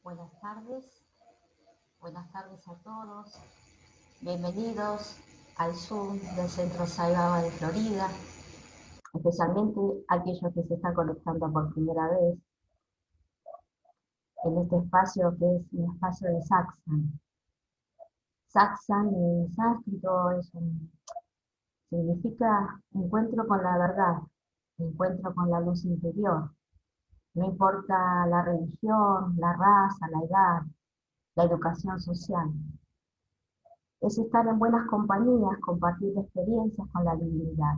Buenas tardes a todos. Bienvenidos al Zoom del Centro Sai Baba de Florida, especialmente aquellos que se están conectando por primera vez en este espacio que es un espacio de satsang. Satsang en sánscrito significa encuentro con la verdad, encuentro con la luz interior. No importa la religión, la raza, la edad, la educación social. Es estar en buenas compañías, compartir experiencias con la divinidad.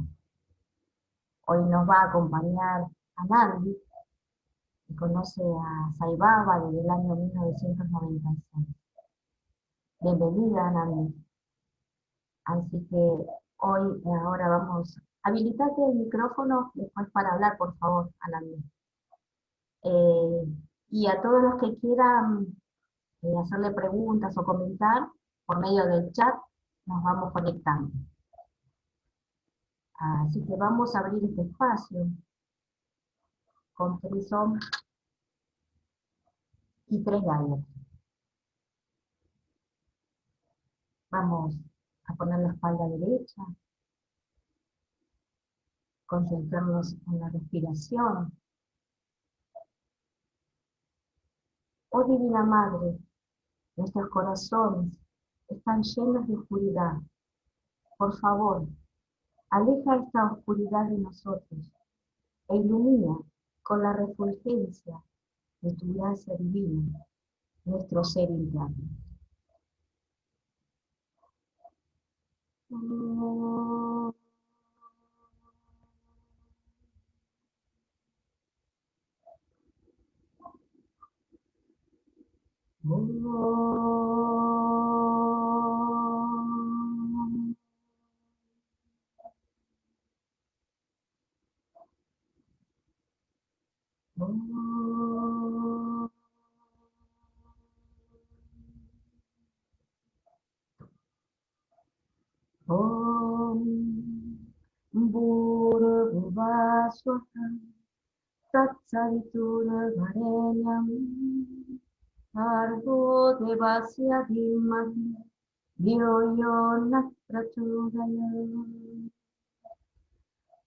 Hoy nos va a acompañar Anandi, que conoce a Sai Baba desde el año 1996. Bienvenida, Anandi. Así que ahora vamos, habilitate el micrófono después para hablar, por favor, Anandi. Y a todos los que quieran hacerle preguntas o comentar, por medio del chat, nos vamos conectando. Así que vamos a abrir este espacio con 3 Om y 3 Gayatri. Vamos a poner la espalda derecha, concentrarnos en la respiración. Oh Divina Madre, nuestros corazones están llenos de oscuridad. Por favor, aleja esta oscuridad de nosotros e ilumina con la refulgencia de tu gracia divina nuestro ser interno. Om Bhurabhuva Swaha Tatsavituravharenyam Bhargo Devasya Dhimahi Dhiyo Yo Nah Prachodayat.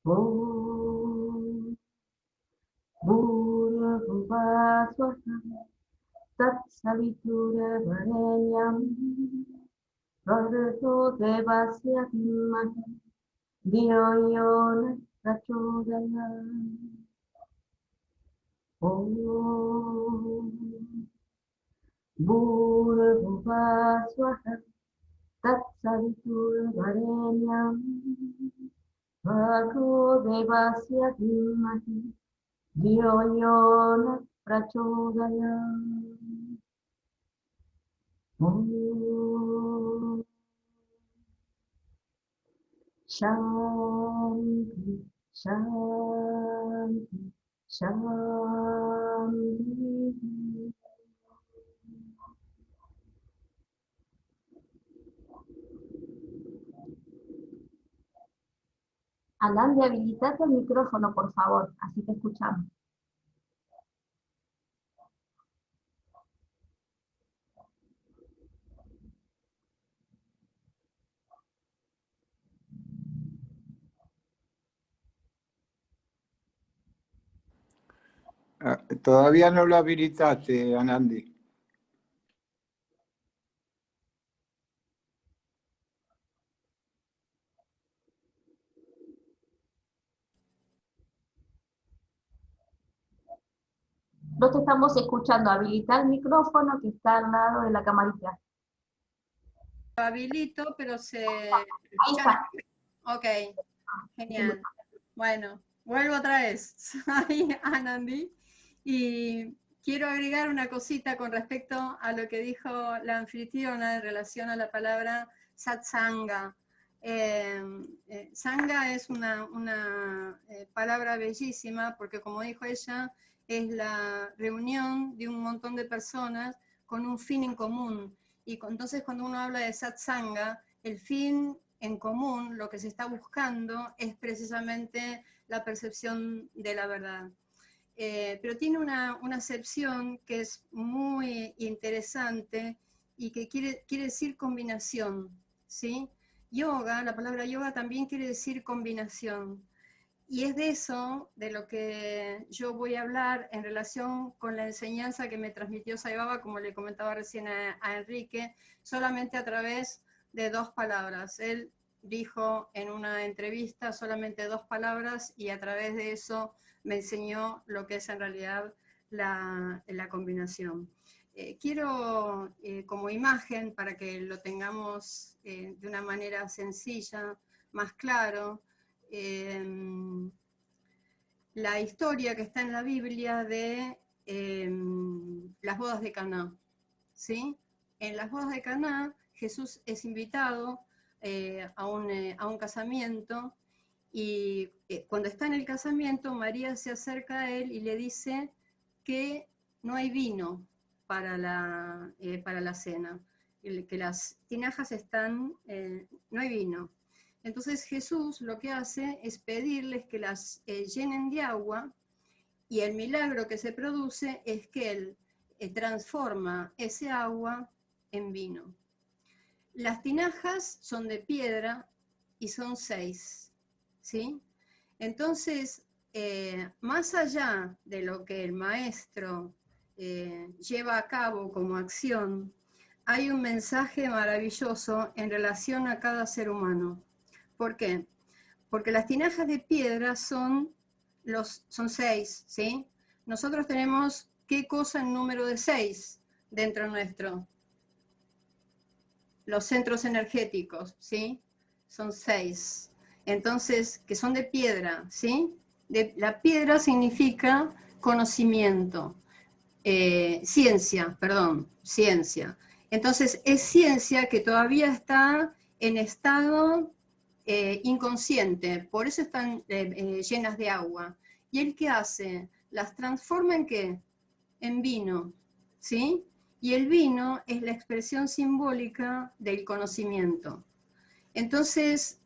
Om Bhurabhuva Swaha Tatsavituravharenyam Bhargo Devasya Dhimahi Dhiyo Yo Nah Prachodayat. Om Bhurabhuva Swaha Tatsavituravharenyam Bhargo Devasya Dhimahi Dhiyo Yo Nah Prachodayat. Om Shanti, Shanti, Shanti. Anandi, habilitate el micrófono, por favor, así te escuchamos. Todavía no lo habilitaste, Anandi. No te estamos escuchando. Habilita el micrófono que está al lado de la camarita. Lo habilito, pero se... Ahí está. Ok, genial. Bueno, vuelvo otra vez. Soy Anandi y quiero agregar una cosita con respecto a lo que dijo la anfitriona en relación a la palabra satsanga. Sangha es una palabra bellísima porque, como dijo ella, es la reunión de un montón de personas con un fin en común. Y entonces cuando uno habla de satsanga, el fin en común, lo que se está buscando es precisamente la percepción de la verdad. pero tiene una acepción que es muy interesante y que quiere decir combinación, ¿sí? Yoga, la palabra yoga también quiere decir combinación. Y es de eso de lo que yo voy a hablar en relación con la enseñanza que me transmitió Sai Baba, como le comentaba recién a Enrique, solamente a través de 2 palabras. Él dijo en una entrevista solamente 2 palabras y a través de eso me enseñó lo que es en realidad la combinación. Quiero como imagen, para que lo tengamos de una manera sencilla, más claro, la historia que está en la Biblia de las bodas de Caná, ¿sí? En las bodas de Caná, Jesús es invitado a un casamiento y cuando está en el casamiento, María se acerca a él y le dice que no hay vino para la cena, que las tinajas están, no hay vino. Entonces Jesús lo que hace es pedirles que las llenen de agua y el milagro que se produce es que Él transforma ese agua en vino. Las tinajas son de piedra y son 6, ¿sí? Entonces, más allá de lo que el maestro lleva a cabo como acción, hay un mensaje maravilloso en relación a cada ser humano. ¿Por qué? Porque las tinajas de piedra son 6, ¿sí? Nosotros tenemos ¿qué cosa en número de 6 dentro nuestro? Los centros energéticos, ¿sí? Son 6. Entonces, que son de piedra, ¿sí? La piedra significa conocimiento, ciencia. Entonces, es ciencia que todavía está en estado inconsciente, por eso están llenas de agua. ¿Y él qué hace? Las transforma ¿en qué? En vino, ¿sí? Y el vino es la expresión simbólica del conocimiento. Entonces,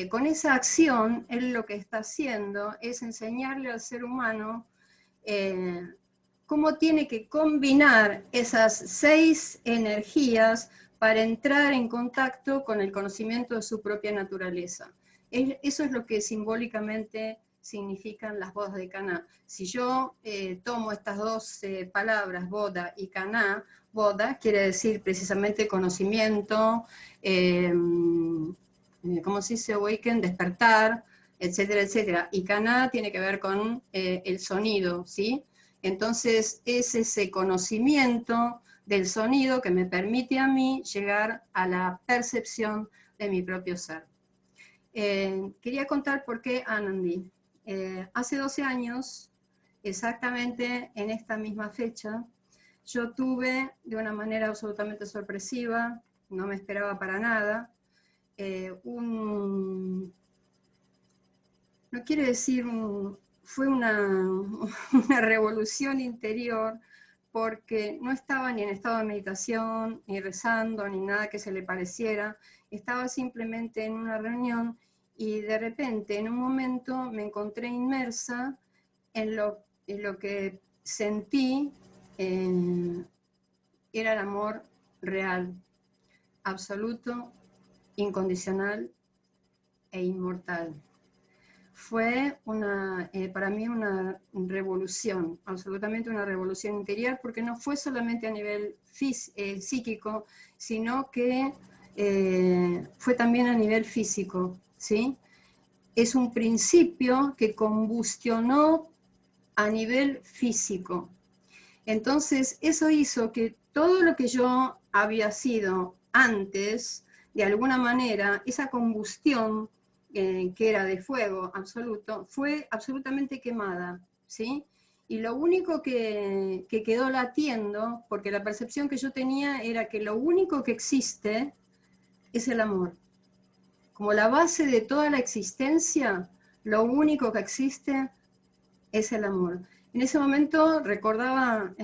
con esa acción, él lo que está haciendo es enseñarle al ser humano cómo tiene que combinar esas 6 energías para entrar en contacto con el conocimiento de su propia naturaleza. Eso es lo que simbólicamente significan las bodas de Caná. Si yo tomo estas 2 palabras, boda y Caná, boda quiere decir precisamente conocimiento, ¿cómo se dice? Awaken, despertar, etcétera, etcétera. Y Caná tiene que ver con el sonido, ¿sí? Entonces es ese conocimiento del sonido que me permite a mí llegar a la percepción de mi propio ser. Quería contar por qué Anandi. Hace 12 años, exactamente en esta misma fecha, yo tuve de una manera absolutamente sorpresiva, no me esperaba para nada, no quiere decir fue una revolución interior, porque no estaba ni en estado de meditación, ni rezando, ni nada que se le pareciera. Estaba simplemente en una reunión y de repente, en un momento, me encontré inmersa en lo que sentí era el amor real, absoluto, incondicional e inmortal. Fue para mí una revolución, absolutamente una revolución interior, porque no fue solamente a nivel psíquico, sino que fue también a nivel físico, ¿sí? Es un principio que combustionó a nivel físico. Entonces, eso hizo que todo lo que yo había sido antes, de alguna manera, esa combustión que era de fuego absoluto, fue absolutamente quemada, ¿sí? Y lo único que quedó latiendo, porque la percepción que yo tenía era que lo único que existe es el amor. Como la base de toda la existencia, lo único que existe es el amor. En ese momento recordaba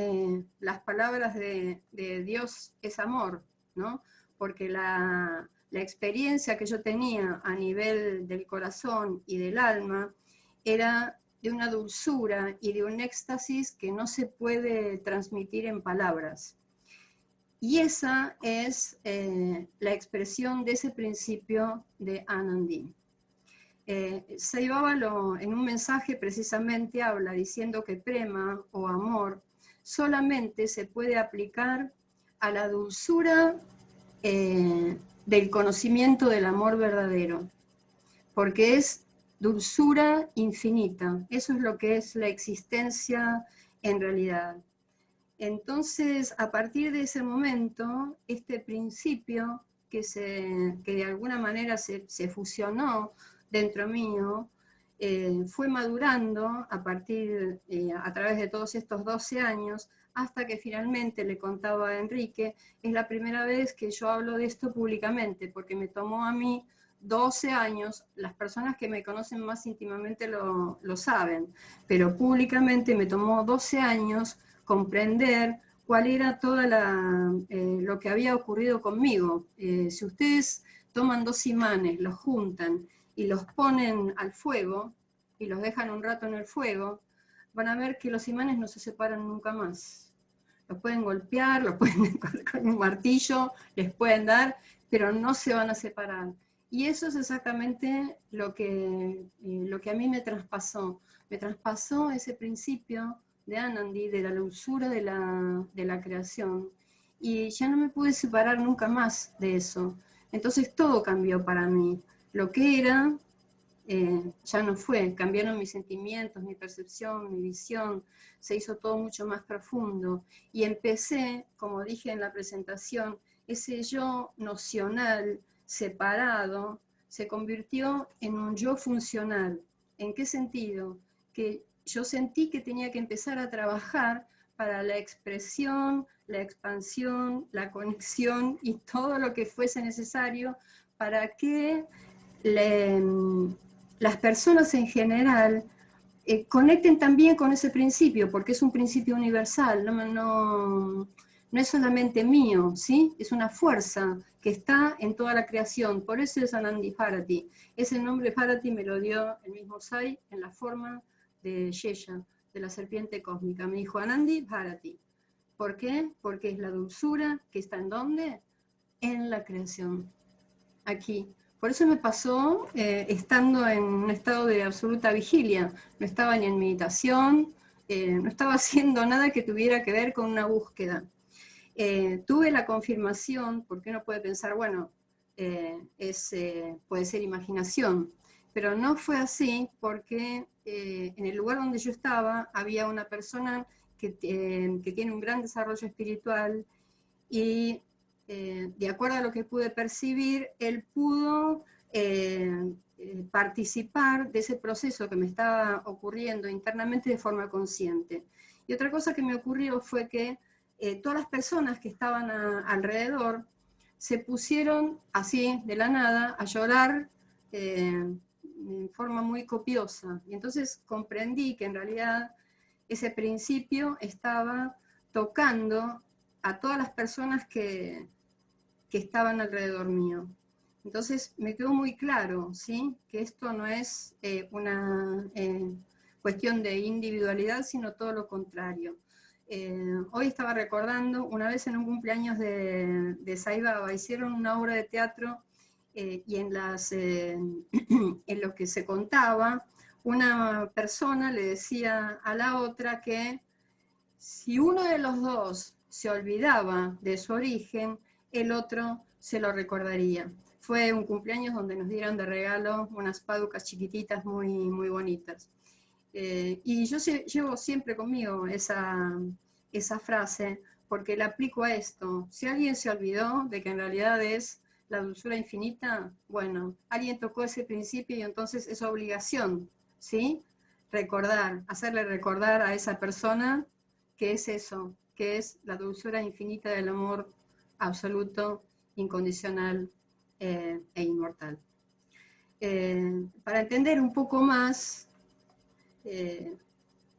las palabras de Dios es amor, ¿no? Porque la experiencia que yo tenía a nivel del corazón y del alma era una dulzura y de un éxtasis que no se puede transmitir en palabras. Y esa es la expresión de ese principio de Anandi. Sai Baba en un mensaje precisamente habla diciendo que prema o amor solamente se puede aplicar a la dulzura del conocimiento del amor verdadero, porque es dulzura infinita. Eso es lo que es la existencia en realidad. Entonces, a partir de ese momento, este principio que de alguna manera se fusionó dentro mío, fue madurando a través de todos estos 12 años, hasta que finalmente le contaba a Enrique, es la primera vez que yo hablo de esto públicamente, porque me tomó a mí 12 años, las personas que me conocen más íntimamente lo saben, pero públicamente me tomó 12 años comprender cuál era lo que había ocurrido conmigo. Si ustedes toman dos imanes, los juntan y los ponen al fuego y los dejan un rato en el fuego, van a ver que los imanes no se separan nunca más. Los pueden golpear, los pueden con un martillo, les pueden dar, pero no se van a separar. Y eso es exactamente lo que a mí me traspasó. Me traspasó ese principio de Anandi, de la dulzura de la creación. Y ya no me pude separar nunca más de eso. Entonces todo cambió para mí. Lo que era, ya no fue. Cambiaron mis sentimientos, mi percepción, mi visión. Se hizo todo mucho más profundo. Y empecé, como dije en la presentación, ese yo nocional, separado, se convirtió en un yo funcional. ¿En qué sentido? Que yo sentí que tenía que empezar a trabajar para la expresión, la expansión, la conexión y todo lo que fuese necesario para que las personas en general conecten también con ese principio, porque es un principio universal, no es solamente mío, ¿sí? Es una fuerza que está en toda la creación, por eso es Anandi Bharati. Ese nombre Bharati me lo dio el mismo Sai en la forma de Yeya, de la serpiente cósmica. Me dijo Anandi Bharati. ¿Por qué? Porque es la dulzura que está ¿en dónde? En la creación, aquí. Por eso me pasó estando en un estado de absoluta vigilia. No estaba ni en meditación, no estaba haciendo nada que tuviera que ver con una búsqueda. Tuve la confirmación, porque uno puede pensar, bueno, puede ser imaginación, pero no fue así porque en el lugar donde yo estaba había una persona que tiene un gran desarrollo espiritual y de acuerdo a lo que pude percibir, él pudo participar de ese proceso que me estaba ocurriendo internamente de forma consciente. Y otra cosa que me ocurrió fue que todas las personas que estaban alrededor se pusieron así de la nada a llorar en forma muy copiosa. Y entonces comprendí que en realidad ese principio estaba tocando a todas las personas que estaban alrededor mío. Entonces me quedó muy claro, ¿sí? Que esto no es una cuestión de individualidad, sino todo lo contrario. Hoy estaba recordando, una vez en un cumpleaños de Sai Baba, hicieron una obra de teatro y en lo que se contaba, una persona le decía a la otra que si uno de los dos se olvidaba de su origen, el otro se lo recordaría. Fue un cumpleaños donde nos dieron de regalo unas paducas chiquititas muy, muy bonitas. Y yo llevo siempre conmigo esa frase, porque la aplico a esto. Si alguien se olvidó de que en realidad es la dulzura infinita, bueno, alguien tocó ese principio y entonces es obligación, ¿sí? Recordar, hacerle recordar a esa persona que es eso, que es la dulzura infinita del amor absoluto, incondicional e inmortal. Para entender un poco más,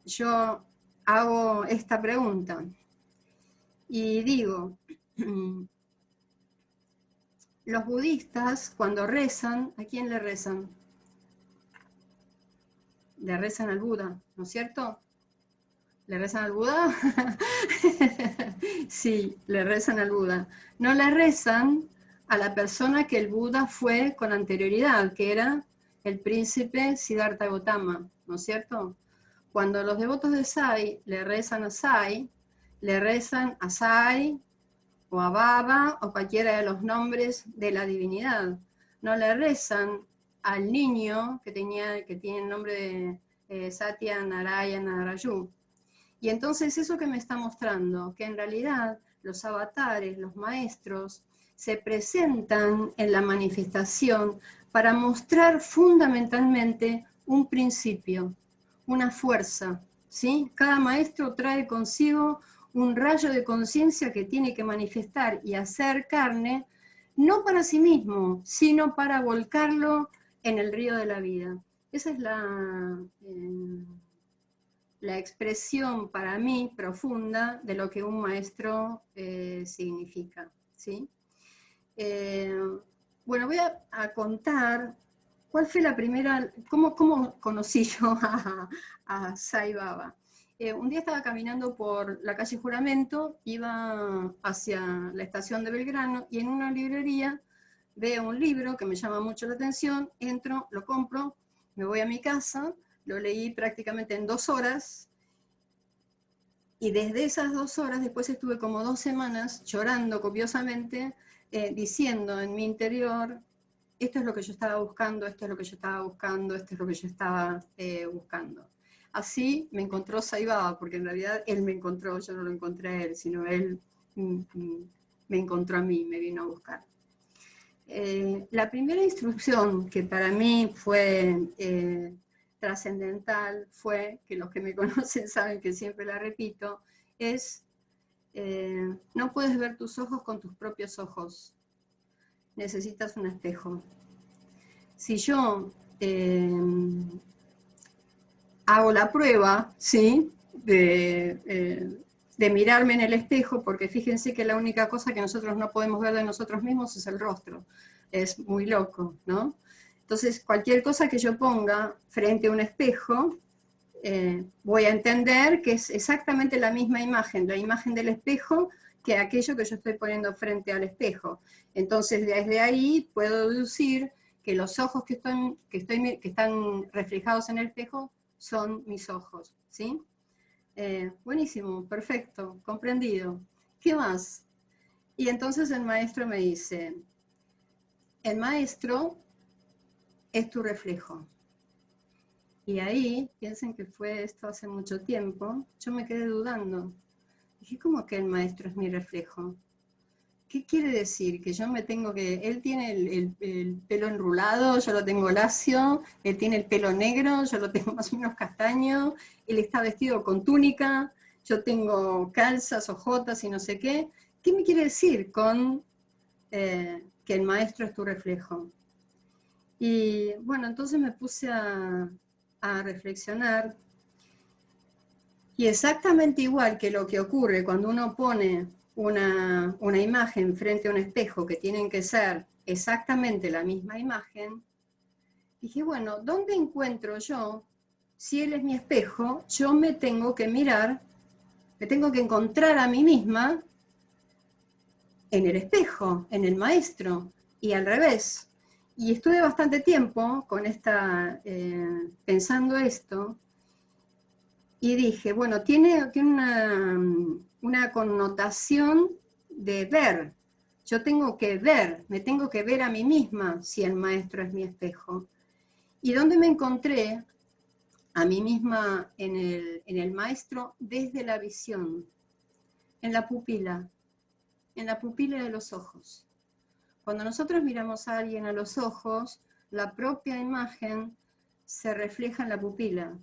yo hago esta pregunta y digo, los budistas cuando rezan, ¿a quién le rezan? le rezan al Buda, ¿no es cierto? ¿Le rezan al Buda? Sí, le rezan al Buda. No le rezan a la persona que el Buda fue con anterioridad, que era el príncipe Siddhartha Gautama, ¿no es cierto? Cuando los devotos de Sai le rezan a Sai, le rezan a Sai o a Baba o cualquiera de los nombres de la divinidad. No le rezan al niño que tiene el nombre de Satya Narayana Raju. Y entonces eso que me está mostrando, que en realidad los avatares, los maestros, se presentan en la manifestación para mostrar fundamentalmente un principio, una fuerza, ¿sí? Cada maestro trae consigo un rayo de conciencia que tiene que manifestar y hacer carne, no para sí mismo, sino para volcarlo en el río de la vida. Esa es la expresión para mí profunda de lo que un maestro significa, ¿sí? Bueno, voy a contar cuál fue la primera, cómo conocí yo a Sai Baba. Un día estaba caminando por la calle Juramento, iba hacia la estación de Belgrano y en una librería veo un libro que me llama mucho la atención, entro, lo compro, me voy a mi casa, lo leí prácticamente en 2 horas, y desde esas 2 horas, después estuve como 2 semanas llorando copiosamente, diciendo en mi interior, esto es lo que yo estaba buscando, esto es lo que yo estaba buscando, esto es lo que yo estaba buscando. Así me encontró Sai Baba, porque en realidad él me encontró, yo no lo encontré a él, sino él me encontró a mí, me vino a buscar. La primera instrucción que para mí fue trascendental fue, que los que me conocen saben que siempre la repito, es no puedes ver tus ojos con tus propios ojos, necesitas un espejo. Si yo hago la prueba, ¿sí? De mirarme en el espejo, porque fíjense que la única cosa que nosotros no podemos ver de nosotros mismos es el rostro. Es muy loco, ¿no? Entonces, cualquier cosa que yo ponga frente a un espejo, voy a entender que es exactamente la misma imagen, la imagen del espejo, que aquello que yo estoy poniendo frente al espejo. Entonces, desde ahí puedo deducir que los ojos que están reflejados en el espejo son mis ojos, ¿sí? Buenísimo, perfecto, comprendido. ¿Qué más? Y entonces el maestro me dice, el maestro es tu reflejo. Y ahí, piensen que fue esto hace mucho tiempo, yo me quedé dudando. Dije, ¿cómo que el maestro es mi reflejo? ¿Qué quiere decir? Que yo me tengo que... Él tiene el pelo enrulado, yo lo tengo lacio, él tiene el pelo negro, yo lo tengo más o menos castaño, él está vestido con túnica, yo tengo calzas, ojotas y no sé qué. ¿Qué me quiere decir con que el maestro es tu reflejo? Y bueno, entonces me puse a reflexionar, y exactamente igual que lo que ocurre cuando uno pone una imagen frente a un espejo, que tienen que ser exactamente la misma imagen, dije, bueno, ¿dónde encuentro yo? Si él es mi espejo, yo me tengo que mirar, me tengo que encontrar a mí misma en el espejo, en el maestro, y al revés. Y estuve bastante tiempo con pensando esto, y dije, bueno, tiene una connotación de ver. Yo tengo que ver, me tengo que ver a mí misma si el maestro es mi espejo. ¿Y dónde me encontré a mí misma en el maestro? Desde la visión, en la pupila de los ojos. Cuando nosotros miramos a alguien a los ojos, la propia imagen se refleja en la pupila.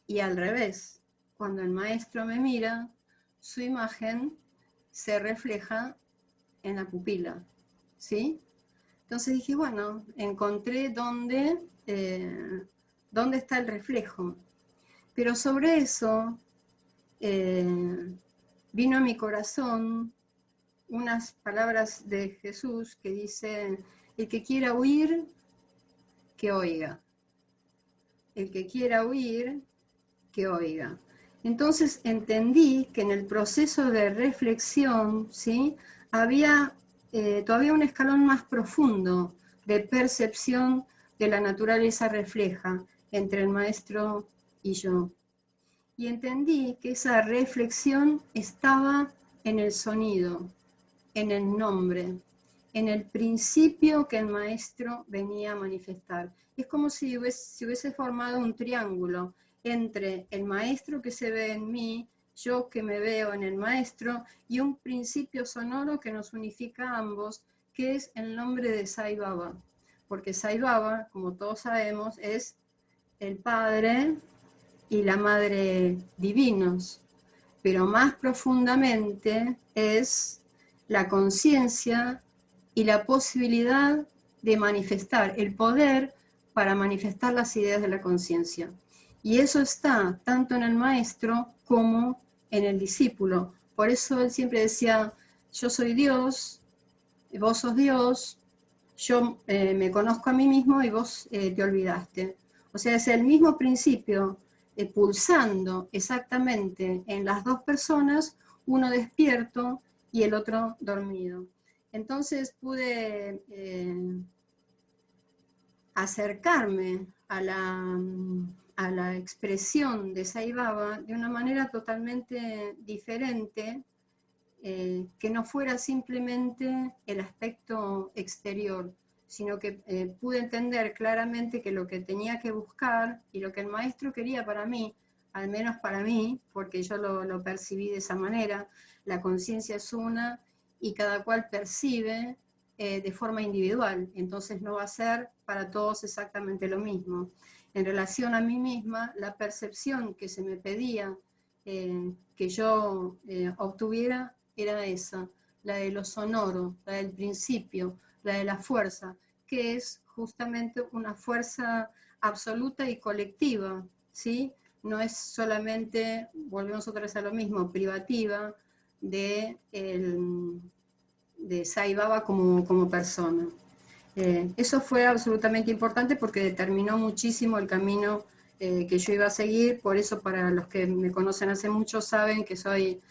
Y al revés, cuando el maestro me mira, su imagen se refleja en la pupila, ¿sí? Entonces dije, bueno, encontré dónde está el reflejo. Pero sobre eso vino a mi corazón unas palabras de Jesús que dicen, el que quiera oír, que oiga. el que quiera oír, que oiga. Entonces entendí que en el proceso de reflexión, ¿sí?, había todavía un escalón más profundo de percepción de la naturaleza refleja entre el maestro y yo. Y entendí que esa reflexión estaba en el sonido, en el nombre, en el principio que el maestro venía a manifestar. Es como si hubiese formado un triángulo entre el maestro que se ve en mí, yo que me veo en el maestro, y un principio sonoro que nos unifica a ambos, que es el nombre de Sai Baba. Porque Sai Baba, como todos sabemos, es el Padre y la Madre divinos, pero más profundamente es la conciencia y la posibilidad de manifestar, el poder para manifestar las ideas de la conciencia. Y eso está tanto en el maestro como en el discípulo. Por eso él siempre decía, yo soy Dios, vos sos Dios, yo me conozco a mí mismo y vos te olvidaste. O sea, es el mismo principio pulsando exactamente en las dos personas, uno despierto y el otro dormido. Entonces pude acercarme a la expresión de Sai Baba de una manera totalmente diferente, que no fuera simplemente el aspecto exterior, sino que pude entender claramente que lo que tenía que buscar y lo que el maestro quería para mí, al menos para mí, porque yo lo percibí de esa manera, la conciencia es una y cada cual percibe de forma individual, entonces no va a ser para todos exactamente lo mismo. En relación a mí misma, la percepción que se me pedía que yo obtuviera era esa, la de lo sonoro, la del principio, la de la fuerza, que es justamente una fuerza absoluta y colectiva, ¿sí? No es solamente, volvemos otra vez a lo mismo, privativa de Sai Baba como persona. Eso fue absolutamente importante porque determinó muchísimo el camino que yo iba a seguir. Por eso, para los que me conocen hace mucho, saben que soy,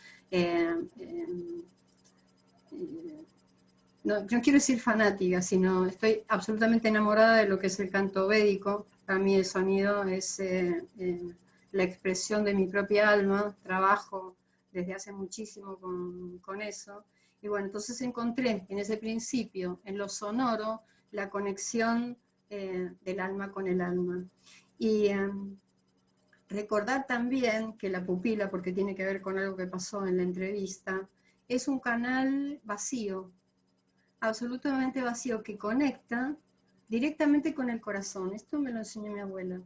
no quiero decir fanática, sino estoy absolutamente enamorada de lo que es el canto védico. Para mí el sonido es la expresión de mi propia alma, trabajo desde hace muchísimo con eso. Y bueno, entonces encontré en ese principio, en lo sonoro, la conexión del alma con el alma. Y recordar también que la pupila, porque tiene que ver con algo que pasó en la entrevista, es un canal vacío, absolutamente vacío, que conecta directamente con el corazón. Esto me lo enseñó mi abuela.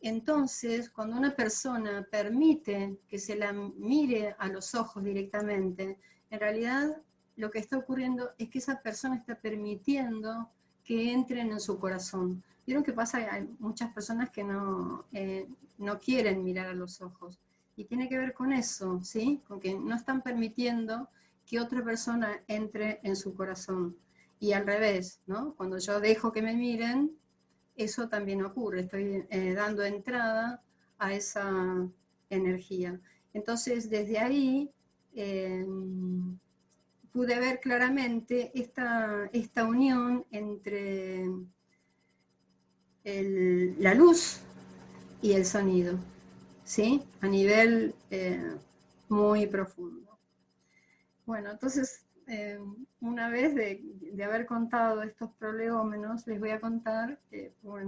Entonces, cuando una persona permite que se la mire a los ojos directamente, en realidad lo que está ocurriendo es que esa persona está permitiendo que entren en su corazón. Vieron que pasa, hay muchas personas que no quieren mirar a los ojos. Y tiene que ver con eso, ¿sí? Con que no están permitiendo que otra persona entre en su corazón. Y al revés, ¿no? Cuando yo dejo que me miren, eso también ocurre, estoy dando entrada a esa energía. Entonces, desde ahí pude ver claramente esta unión entre la luz y el sonido, ¿sí? A nivel muy profundo. Bueno, entonces, una vez de haber contado estos prolegómenos, les voy a contar que fue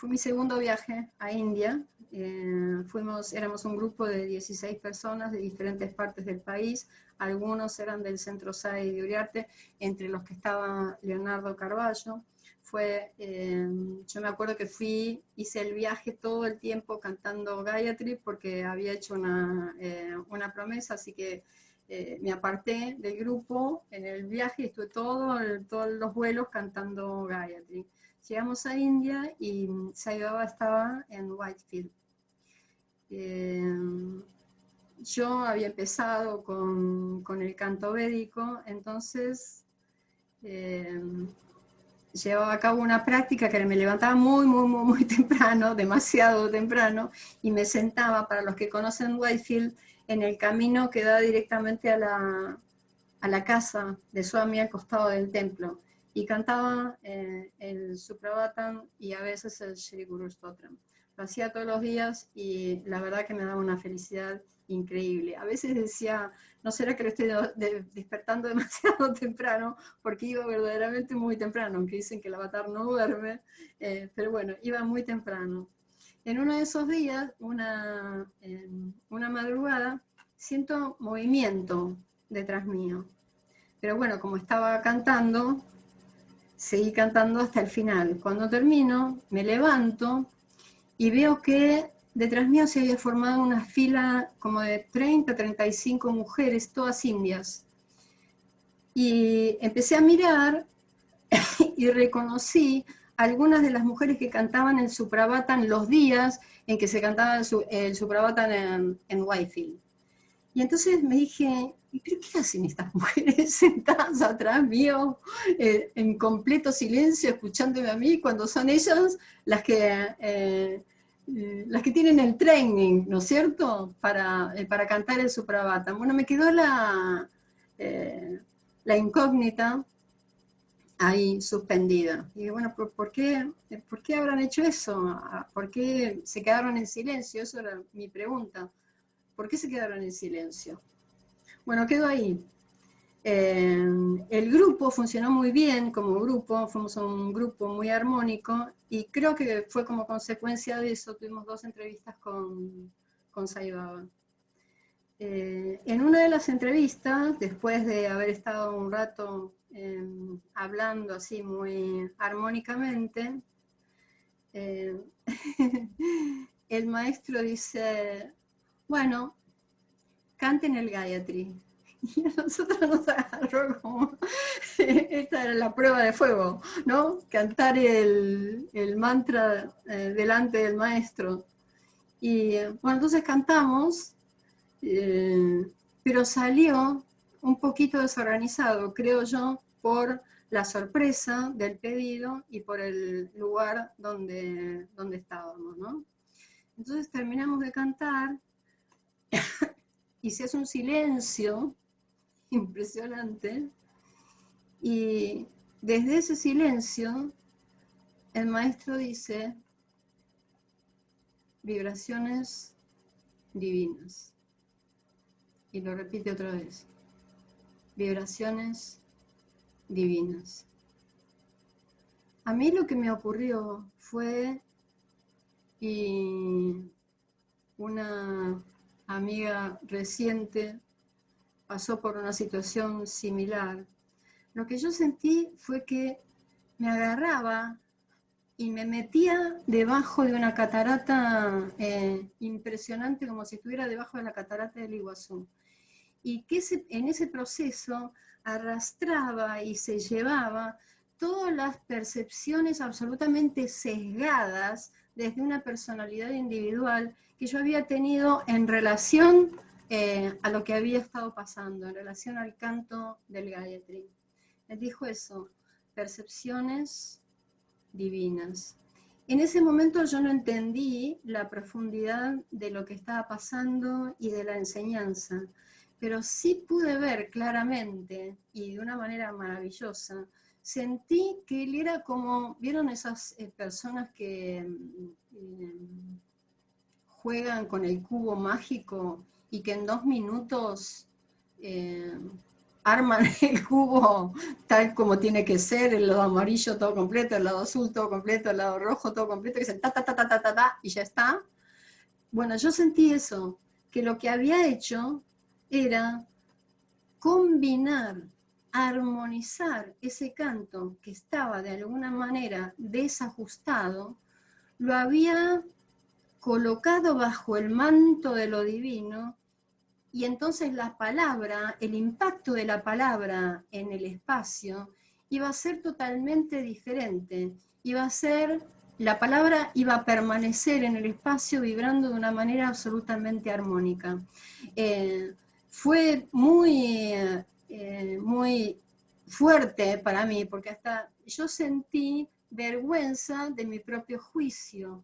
mi segundo viaje a India. Éramos un grupo de 16 personas de diferentes partes del país. Algunos eran del Centro SAI de Uriarte, entre los que estaba Leonardo Carballo. Yo me acuerdo que hice el viaje todo el tiempo cantando Gayatri porque había hecho una promesa, así que me aparté del grupo en el viaje y estuve todos los vuelos cantando Gayatri. Llegamos a India y Sai Baba estaba en Whitefield. Yo había empezado con el canto védico, entonces llevaba a cabo una práctica que me levantaba muy temprano, demasiado temprano, y me sentaba, para los que conocen Whitefield, en el camino que da directamente a la casa de Swami al costado del templo, y cantaba el Suprabhatam y a veces el Shri Guru Stotram. Lo hacía todos los días y la verdad que me daba una felicidad increíble. A veces decía, no será que lo estoy despertando demasiado temprano, porque iba verdaderamente muy temprano, aunque dicen que el avatar no duerme, pero bueno, iba muy temprano. En uno de esos días, una madrugada, siento movimiento detrás mío. Pero bueno, como estaba cantando, seguí cantando hasta el final. Cuando termino, me levanto y veo que detrás mío se había formado una fila como de 30, 35 mujeres, todas indias. Y empecé a mirar y reconocí algunas de las mujeres que cantaban el Suprabhatam los días en que se cantaba el Suprabhatam en Whitefield. Y entonces me dije, ¿pero qué hacen estas mujeres sentadas atrás mío, en completo silencio, escuchándome a mí, cuando son ellas las que tienen el training, ¿no es cierto?, para cantar el Suprabhatam. Bueno, me quedó la incógnita ahí suspendida. Y bueno, ¿por qué habrán hecho eso? ¿Por qué se quedaron en silencio? Eso era mi pregunta. ¿Por qué se quedaron en silencio? Bueno, quedó ahí. El grupo funcionó muy bien como grupo, fuimos un grupo muy armónico y creo que fue como consecuencia de eso, tuvimos 2 entrevistas con Sai Baba. En una de las entrevistas, después de haber estado un rato hablando así muy armónicamente, el maestro dice, bueno, canten el Gayatri. Y a nosotros nos agarró como, esta era la prueba de fuego, ¿no? Cantar el mantra delante del maestro. Y bueno, entonces cantamos, pero salió un poquito desorganizado, creo yo, por la sorpresa del pedido y por el lugar donde estábamos, ¿no? Entonces terminamos de cantar y se hace un silencio impresionante, y desde ese silencio el maestro dice, vibraciones divinas, y lo repite otra vez, vibraciones divinas. A mí lo que me ocurrió fue, y una amiga reciente pasó por una situación similar, lo que yo sentí fue que me agarraba y me metía debajo de una catarata impresionante, como si estuviera debajo de la catarata del Iguazú. Y que en ese proceso arrastraba y se llevaba todas las percepciones absolutamente sesgadas desde una personalidad individual que yo había tenido en relación a lo que había estado pasando, en relación al canto del Gayatri. Él dijo eso, percepciones divinas. En ese momento yo no entendí la profundidad de lo que estaba pasando y de la enseñanza, pero sí pude ver claramente y de una manera maravillosa, sentí que él era como, ¿vieron esas personas que juegan con el cubo mágico y que en 2 minutos arman el cubo tal como tiene que ser, el lado amarillo todo completo, el lado azul todo completo, el lado rojo todo completo, que dicen ta, ta, ta, ta, ta, ta, ta, y ya está? Bueno, yo sentí eso, que lo que había hecho era combinar, armonizar ese canto que estaba de alguna manera desajustado, lo había colocado bajo el manto de lo divino, y entonces la palabra, el impacto de la palabra en el espacio iba a ser totalmente diferente. La palabra iba a permanecer en el espacio vibrando de una manera absolutamente armónica. Fue muy fuerte para mí, porque hasta yo sentí vergüenza de mi propio juicio,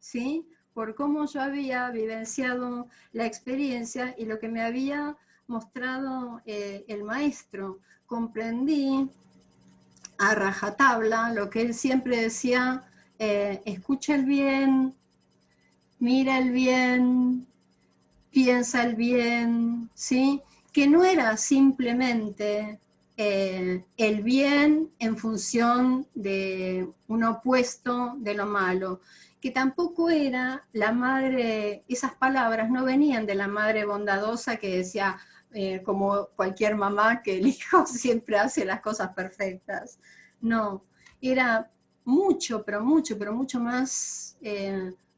¿sí? Por cómo yo había vivenciado la experiencia y lo que me había mostrado el maestro. Comprendí a rajatabla lo que él siempre decía, escucha el bien, mira el bien, piensa el bien, ¿sí? Que no era simplemente el bien en función de un opuesto de lo malo, que tampoco era la madre, esas palabras no venían de la madre bondadosa que decía, como cualquier mamá, que el hijo siempre hace las cosas perfectas. No, era mucho, pero mucho más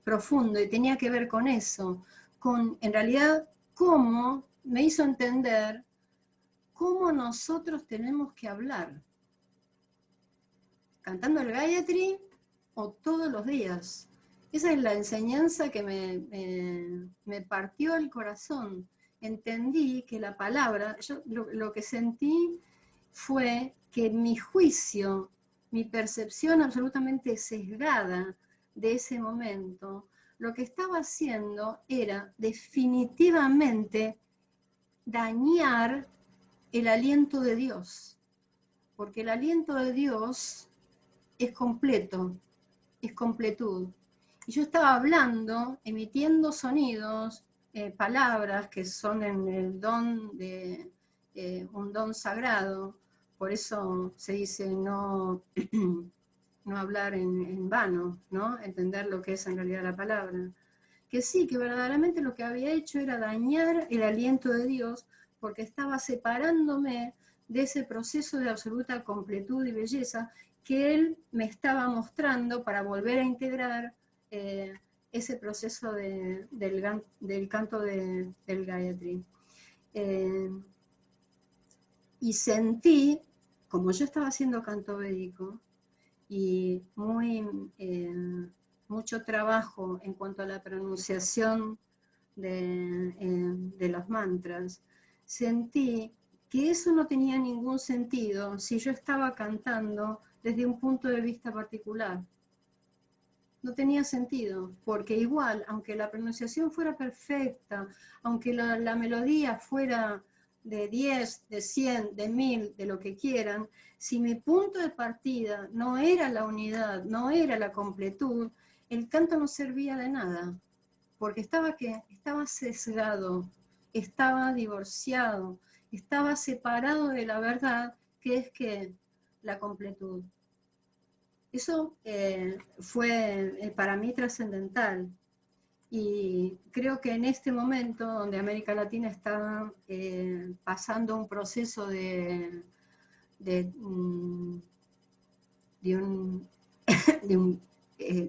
profundo y tenía que ver con eso, con, en realidad, cómo me hizo entender cómo nosotros tenemos que hablar, cantando el Gayatri o todos los días. Esa es la enseñanza que me partió el corazón. Entendí que la palabra, yo lo que sentí fue que mi juicio, mi percepción absolutamente sesgada de ese momento, lo que estaba haciendo era definitivamente dañar el aliento de Dios, porque el aliento de Dios es completo, es completud. Y yo estaba hablando, emitiendo sonidos, palabras que son en el don de un don sagrado, por eso se dice no, no hablar en vano, ¿no? Entender lo que es en realidad la palabra. Que sí, que verdaderamente lo que había hecho era dañar el aliento de Dios, porque estaba separándome de ese proceso de absoluta completud y belleza que Él me estaba mostrando para volver a integrar ese proceso del canto del Gayatri. Y sentí, como yo estaba haciendo canto védico, y mucho trabajo en cuanto a la pronunciación de los mantras, sentí que eso no tenía ningún sentido si yo estaba cantando desde un punto de vista particular. No tenía sentido, porque igual, aunque la pronunciación fuera perfecta, aunque la melodía fuera de 10, de 100, de 1000, de lo que quieran, si mi punto de partida no era la unidad, no era la completud, el canto no servía de nada, porque estaba sesgado, estaba divorciado, estaba separado de la verdad, que es que la completud. Eso fue para mí trascendental. Y creo que en este momento, donde América Latina está pasando un proceso de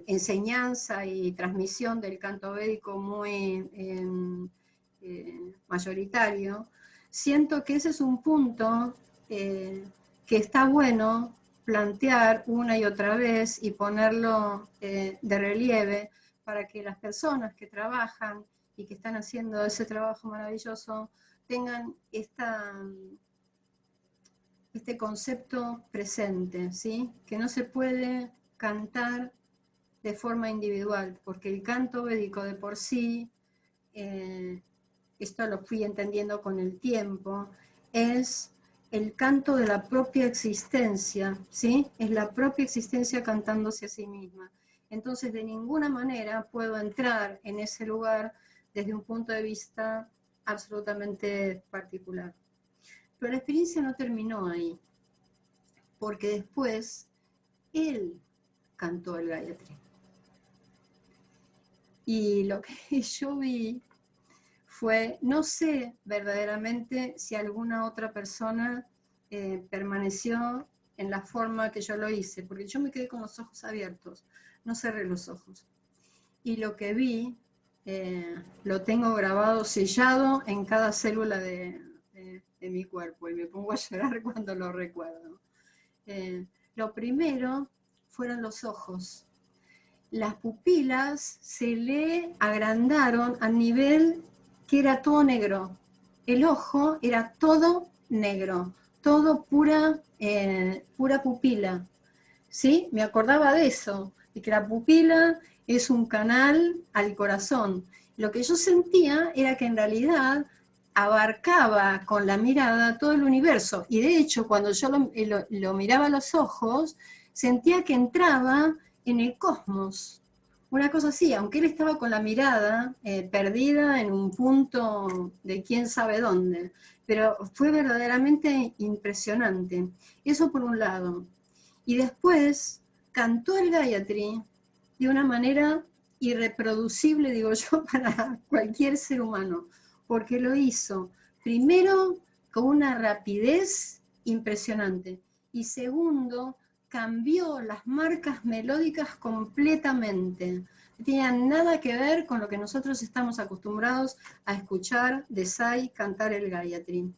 enseñanza y transmisión del canto védico muy mayoritario, siento que ese es un punto que está bueno plantear una y otra vez y ponerlo de relieve para que las personas que trabajan y que están haciendo ese trabajo maravilloso tengan este concepto presente, ¿sí? Que no se puede cantar de forma individual, porque el canto védico de por sí, esto lo fui entendiendo con el tiempo, es el canto de la propia existencia, ¿sí? Es la propia existencia cantándose a sí misma. Entonces, de ninguna manera puedo entrar en ese lugar desde un punto de vista absolutamente particular. Pero la experiencia no terminó ahí, porque después él cantó el Gayatri. Y lo que yo vi fue, no sé verdaderamente si alguna otra persona permaneció en la forma que yo lo hice, porque yo me quedé con los ojos abiertos, no cerré los ojos. Y lo que vi, lo tengo grabado, sellado en cada célula de mi cuerpo, y me pongo a llorar cuando lo recuerdo. Lo primero fueron los ojos. Las pupilas se le agrandaron a nivel que era todo negro. El ojo era todo negro, todo pura pupila, ¿sí? Me acordaba de eso, de que la pupila es un canal al corazón. Lo que yo sentía era que en realidad abarcaba con la mirada todo el universo, y de hecho cuando yo lo miraba a los ojos, sentía que entraba en el cosmos, una cosa así, aunque él estaba con la mirada perdida en un punto de quién sabe dónde, pero fue verdaderamente impresionante. Eso por un lado. Y después cantó el Gayatri de una manera irreproducible, digo yo, para cualquier ser humano, porque lo hizo, primero, con una rapidez impresionante, y segundo, cambió las marcas melódicas completamente. No tenían nada que ver con lo que nosotros estamos acostumbrados a escuchar de Sai cantar el Gayatri.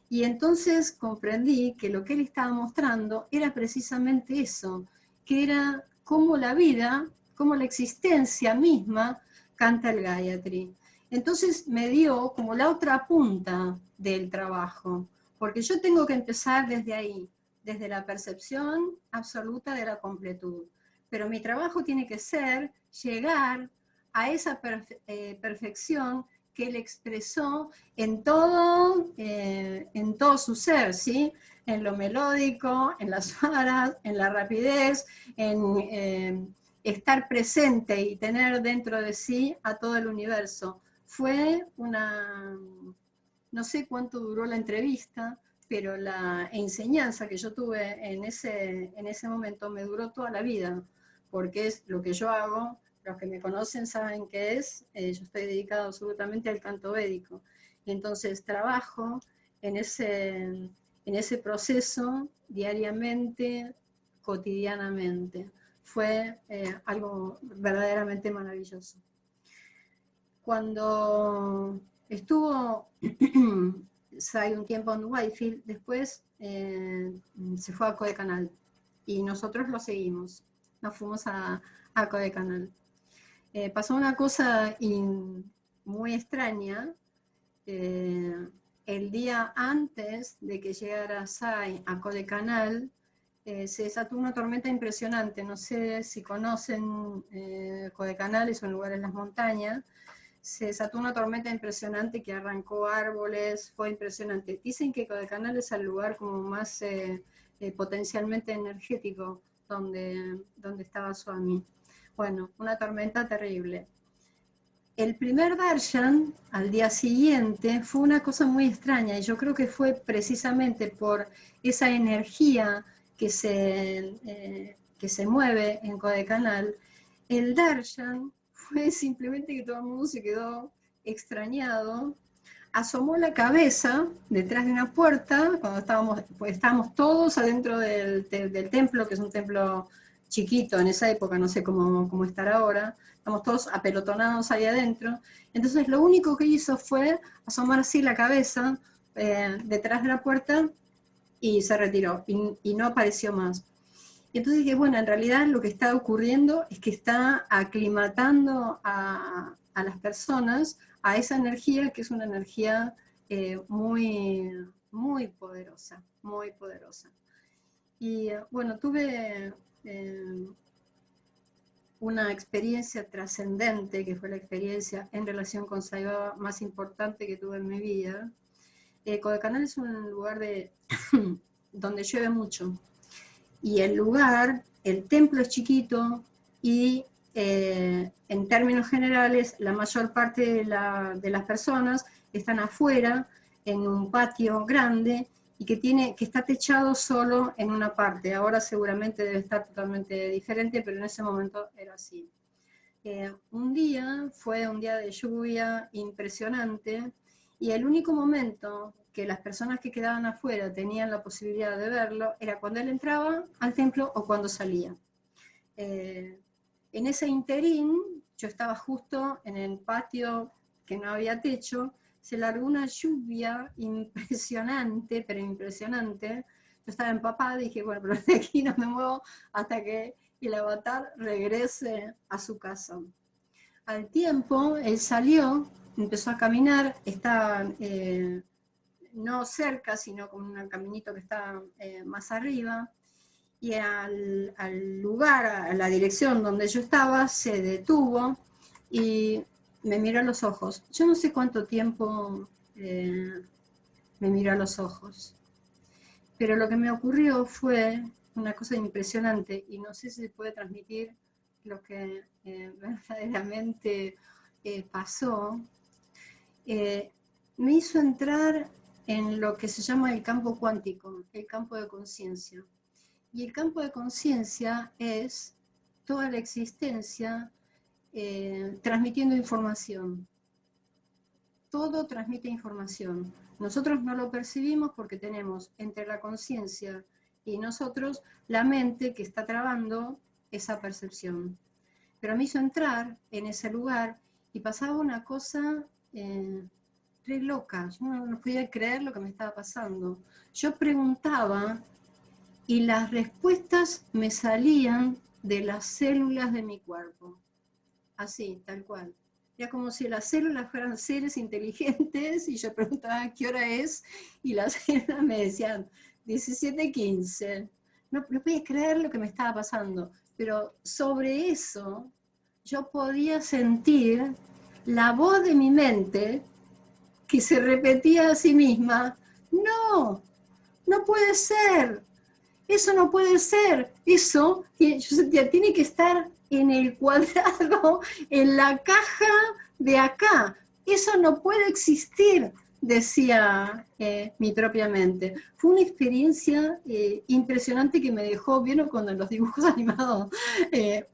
Y entonces comprendí que lo que él estaba mostrando era precisamente eso, que era cómo la vida, cómo la existencia misma canta el Gayatri. Entonces me dio como la otra punta del trabajo, porque yo tengo que empezar desde ahí, desde la percepción absoluta de la completud. Pero mi trabajo tiene que ser llegar a esa perfección que él expresó en todo su ser, ¿sí? En lo melódico, en las varas, en la rapidez, en estar presente y tener dentro de sí a todo el universo. Fue no sé cuánto duró la entrevista, pero la enseñanza que yo tuve en ese momento me duró toda la vida, porque es lo que yo hago. Los que me conocen saben qué es, yo estoy dedicado absolutamente al canto védico. Y entonces trabajo en ese proceso diariamente, cotidianamente. Fue algo verdaderamente maravilloso. Cuando estuvo Sai un tiempo en Whitefield, después se fue a Codecanal y nosotros lo seguimos, nos fuimos a Codecanal. Pasó una cosa muy extraña. El día antes de que llegara Sai a Codecanal, se desató una tormenta impresionante. No sé si conocen Codecanal, es un lugar en las montañas. Se desató una tormenta impresionante que arrancó árboles, fue impresionante. Dicen que Codecanal es el lugar como más potencialmente energético donde estaba Swami. Bueno, una tormenta terrible. El primer darshan, al día siguiente, fue una cosa muy extraña, y yo creo que fue precisamente por esa energía que se mueve en Codecanal. El darshan fue simplemente que todo el mundo se quedó extrañado, asomó la cabeza detrás de una puerta, cuando estábamos todos adentro del templo, que es un templo chiquito en esa época, no sé cómo estará ahora, estamos todos apelotonados ahí adentro. Entonces lo único que hizo fue asomar así la cabeza detrás de la puerta y se retiró, y no apareció más. Y entonces dije, bueno, en realidad lo que está ocurriendo es que está aclimatando a las personas a esa energía, que es una energía muy, muy poderosa, muy poderosa. Y bueno, tuve una experiencia trascendente, que fue la experiencia en relación con Sai Baba más importante que tuve en mi vida. Codecanal es un lugar donde llueve mucho. Y el templo es chiquito, y en términos generales la mayor parte de las personas están afuera en un patio grande y que está techado solo en una parte. Ahora seguramente debe estar totalmente diferente, pero en ese momento era así. Un día fue un día de lluvia impresionante, y el único momento que las personas que quedaban afuera tenían la posibilidad de verlo era cuando él entraba al templo o cuando salía. En ese interín, yo estaba justo en el patio que no había techo, se largó una lluvia impresionante, pero impresionante. Yo estaba empapada y dije, bueno, pero de aquí no me muevo hasta que el avatar regrese a su casa. Al tiempo, él salió, empezó a caminar, no cerca, sino con un caminito que está más arriba, y al lugar, a la dirección donde yo estaba, se detuvo y me miró a los ojos. Yo no sé cuánto tiempo me miró a los ojos, pero lo que me ocurrió fue una cosa impresionante, y no sé si se puede transmitir lo que verdaderamente pasó. Me hizo entrar en lo que se llama el campo cuántico, el campo de conciencia. Y el campo de conciencia es toda la existencia transmitiendo información. Todo transmite información. Nosotros no lo percibimos porque tenemos entre la conciencia y nosotros la mente que está trabando esa percepción. Pero me hizo entrar en ese lugar y pasaba una cosa re loca. Yo no podía creer lo que me estaba pasando. Yo preguntaba y las respuestas me salían de las células de mi cuerpo. Así, tal cual. Era como si las células fueran seres inteligentes y yo preguntaba qué hora es y las células me decían 17:15. No podía creer lo que me estaba pasando, pero sobre eso yo podía sentir la voz de mi mente que se repetía a sí misma: no, no puede ser, eso no puede ser, eso, y yo sentía, tiene que estar en el cuadrado, en la caja de acá, eso no puede existir, decía mi propia mente. Fue una experiencia impresionante que me dejó, ¿vieron cuando en los dibujos animados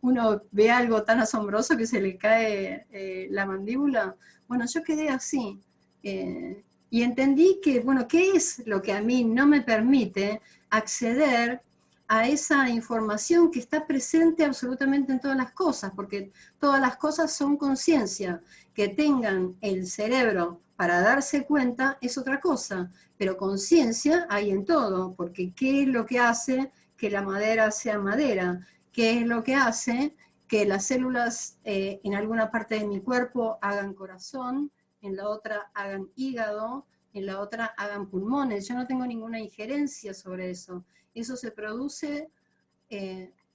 uno ve algo tan asombroso que se le cae la mandíbula? Bueno, yo quedé así, y entendí que, bueno, ¿qué es lo que a mí no me permite acceder a esa información que está presente absolutamente en todas las cosas? Porque todas las cosas son conciencia. Que tengan el cerebro para darse cuenta es otra cosa, pero conciencia hay en todo, porque ¿qué es lo que hace que la madera sea madera? ¿Qué es lo que hace que las células en alguna parte de mi cuerpo hagan corazón, en la otra hagan hígado, en la otra hagan pulmones? Yo no tengo ninguna injerencia sobre eso. Eso se produce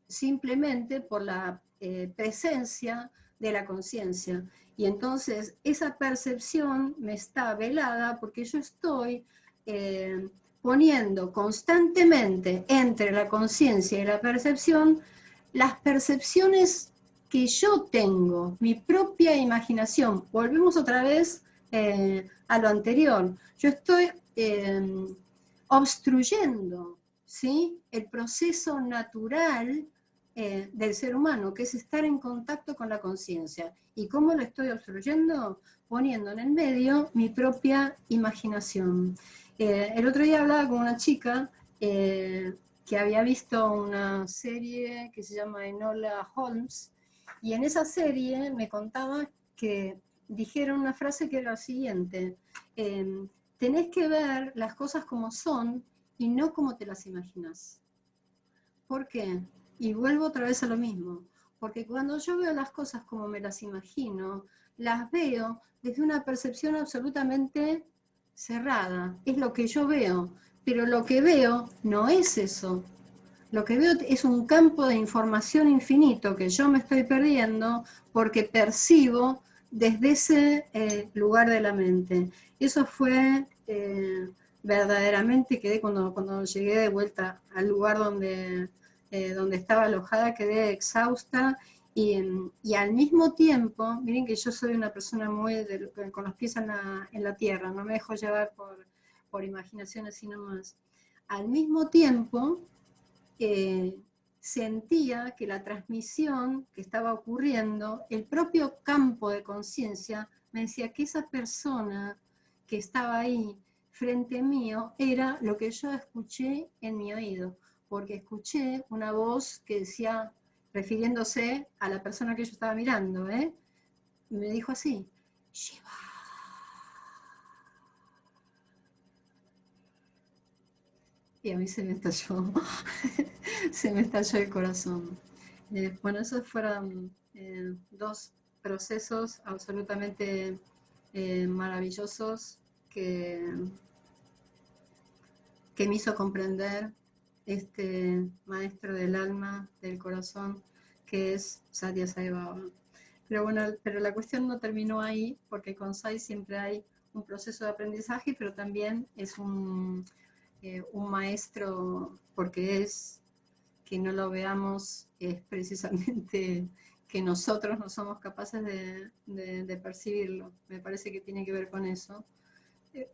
simplemente por la presencia de la conciencia. Y entonces esa percepción me está velada porque yo estoy poniendo constantemente entre la conciencia y la percepción las percepciones que yo tengo, mi propia imaginación. Volvemos otra vez a lo anterior. Yo estoy obstruyendo, ¿sí?, el proceso natural del ser humano, que es estar en contacto con la conciencia. ¿Y cómo lo estoy obstruyendo? Poniendo en el medio mi propia imaginación. El otro día hablaba con una chica que había visto una serie que se llama Enola Holmes, y en esa serie me contaba que dijeron una frase que era la siguiente: tenés que ver las cosas como son y no como te las imaginas. ¿Por qué? Y vuelvo otra vez a lo mismo, porque cuando yo veo las cosas como me las imagino, las veo desde una percepción absolutamente cerrada. Es lo que yo veo, pero lo que veo no es eso. Lo que veo es un campo de información infinito que yo me estoy perdiendo porque percibo desde ese lugar de la mente. Eso fue verdaderamente, quedé cuando llegué de vuelta al lugar donde estaba alojada, quedé exhausta y al mismo tiempo, miren que yo soy una persona muy con los pies en la tierra, no me dejo llevar por imaginaciones sino más. Al mismo tiempo, sentía que la transmisión que estaba ocurriendo, el propio campo de conciencia me decía que esa persona que estaba ahí frente mío era lo que yo escuché en mi oído, porque escuché una voz que decía, refiriéndose a la persona que yo estaba mirando, me dijo así: Shiva. Y a mí se me estalló, se me estalló el corazón. Bueno, esos fueron dos procesos absolutamente maravillosos que que me hizo comprender este maestro del alma, del corazón, que es Satya Sai Baba. Pero bueno, pero la cuestión no terminó ahí, porque con Sai siempre hay un proceso de aprendizaje, pero también es un maestro, porque es, que no lo veamos, es precisamente que nosotros no somos capaces de percibirlo. Me parece que tiene que ver con eso.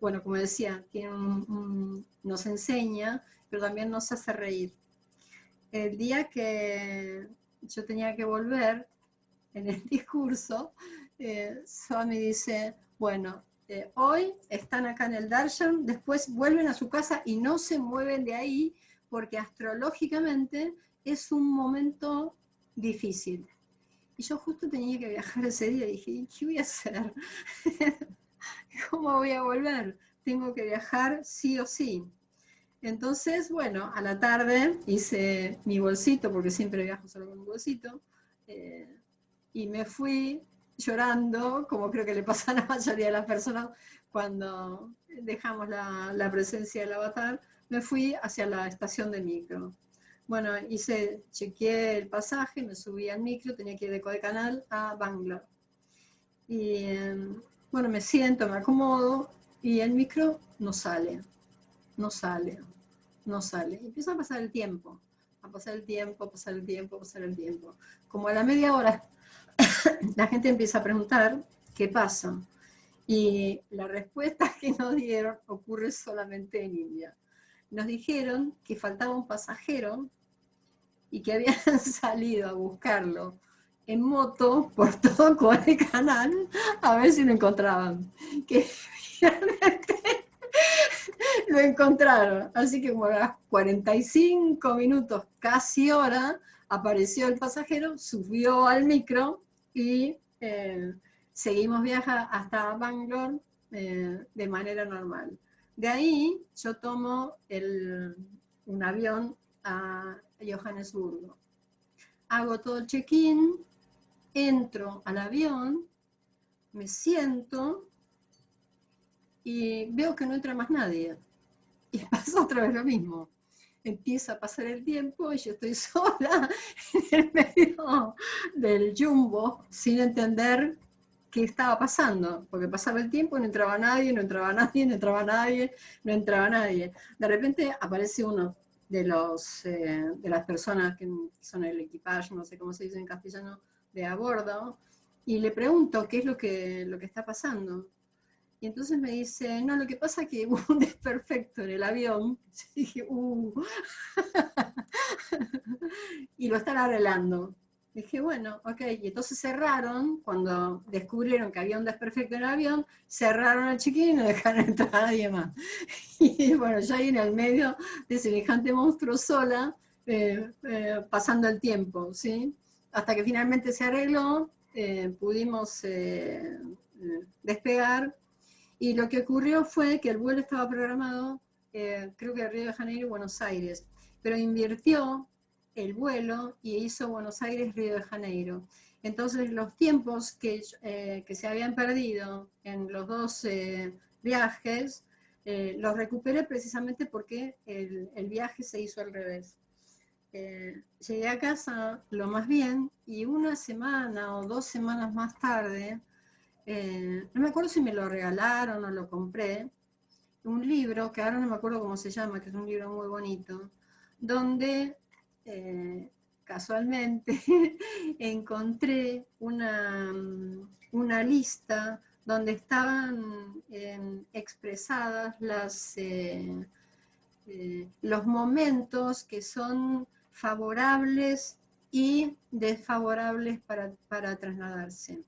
Bueno, como decía, nos enseña, pero también nos hace reír. El día que yo tenía que volver en el discurso, Swami dice, bueno, hoy están acá en el darshan, después vuelven a su casa y no se mueven de ahí porque astrológicamente es un momento difícil. Y yo justo tenía que viajar ese día y dije, ¿qué voy a hacer? ¿Cómo voy a volver? Tengo que viajar sí o sí. Entonces, bueno, a la tarde hice mi bolsito, porque siempre viajo solo con un bolsito, y me fui llorando, como creo que le pasa a la mayoría de las personas cuando dejamos la presencia del avatar, me fui hacia la estación de micro. Bueno, chequeé el pasaje, me subí al micro, tenía que ir de Kodaikanal a Bangalore. Y bueno, me siento, me acomodo, y el micro no sale, no sale, no sale. Y empieza a pasar el tiempo, a pasar el tiempo, a pasar el tiempo, a pasar el tiempo. Como a la media hora la gente empieza a preguntar qué pasa. Y la respuesta que nos dieron ocurre solamente en India. Nos dijeron que faltaba un pasajero y que habían salido a buscarlo en moto por todo Kodaikanal a ver si lo encontraban. Que finalmente lo encontraron. Así que como a las 45 minutos, casi hora, apareció el pasajero, subió al micro y seguimos viajando hasta Bangalore de manera normal. De ahí yo tomo un avión a Johannesburgo. Hago todo el check-in, entro al avión, me siento y veo que no entra más nadie. Y pasa otra vez lo mismo. Empieza a pasar el tiempo y yo estoy sola en el medio del jumbo sin entender qué estaba pasando, porque pasaba el tiempo y no entraba nadie, no entraba nadie, no entraba nadie, no entraba nadie. De repente aparece uno de las personas que son el equipaje, no sé cómo se dice en castellano, de a bordo, y le pregunto qué es lo que está pasando. Y entonces me dice, no, lo que pasa es que hubo un desperfecto en el avión. Y dije, y lo están arreglando. Dije, bueno, ok. Y entonces cerraron, cuando descubrieron que había un desperfecto en el avión, cerraron el check-in y no dejaron entrar a nadie más. Y bueno, yo ahí en el medio de semejante monstruo sola, pasando el tiempo, ¿sí? Hasta que finalmente se arregló, pudimos despegar. Y lo que ocurrió fue que el vuelo estaba programado, creo que de Río de Janeiro y Buenos Aires, pero invirtió el vuelo y hizo Buenos Aires-Río de Janeiro. Entonces los tiempos que se habían perdido en los dos viajes, los recuperé precisamente porque el viaje se hizo al revés. Llegué a casa lo más bien y una semana o 2 semanas más tarde, no me acuerdo si me lo regalaron o lo compré, un libro, que ahora no me acuerdo cómo se llama, que es un libro muy bonito, donde casualmente encontré una lista donde estaban expresadas los momentos que son favorables y desfavorables para trasladarse.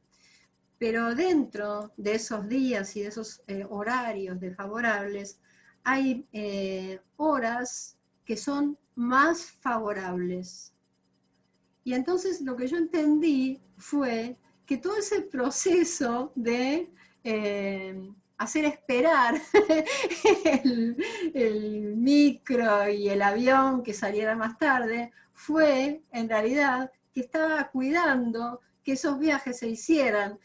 Pero dentro de esos días y de esos horarios desfavorables, hay horas que son más favorables. Y entonces lo que yo entendí fue que todo ese proceso de hacer esperar el micro y el avión que saliera más tarde, fue en realidad que estaba cuidando que esos viajes se hicieran,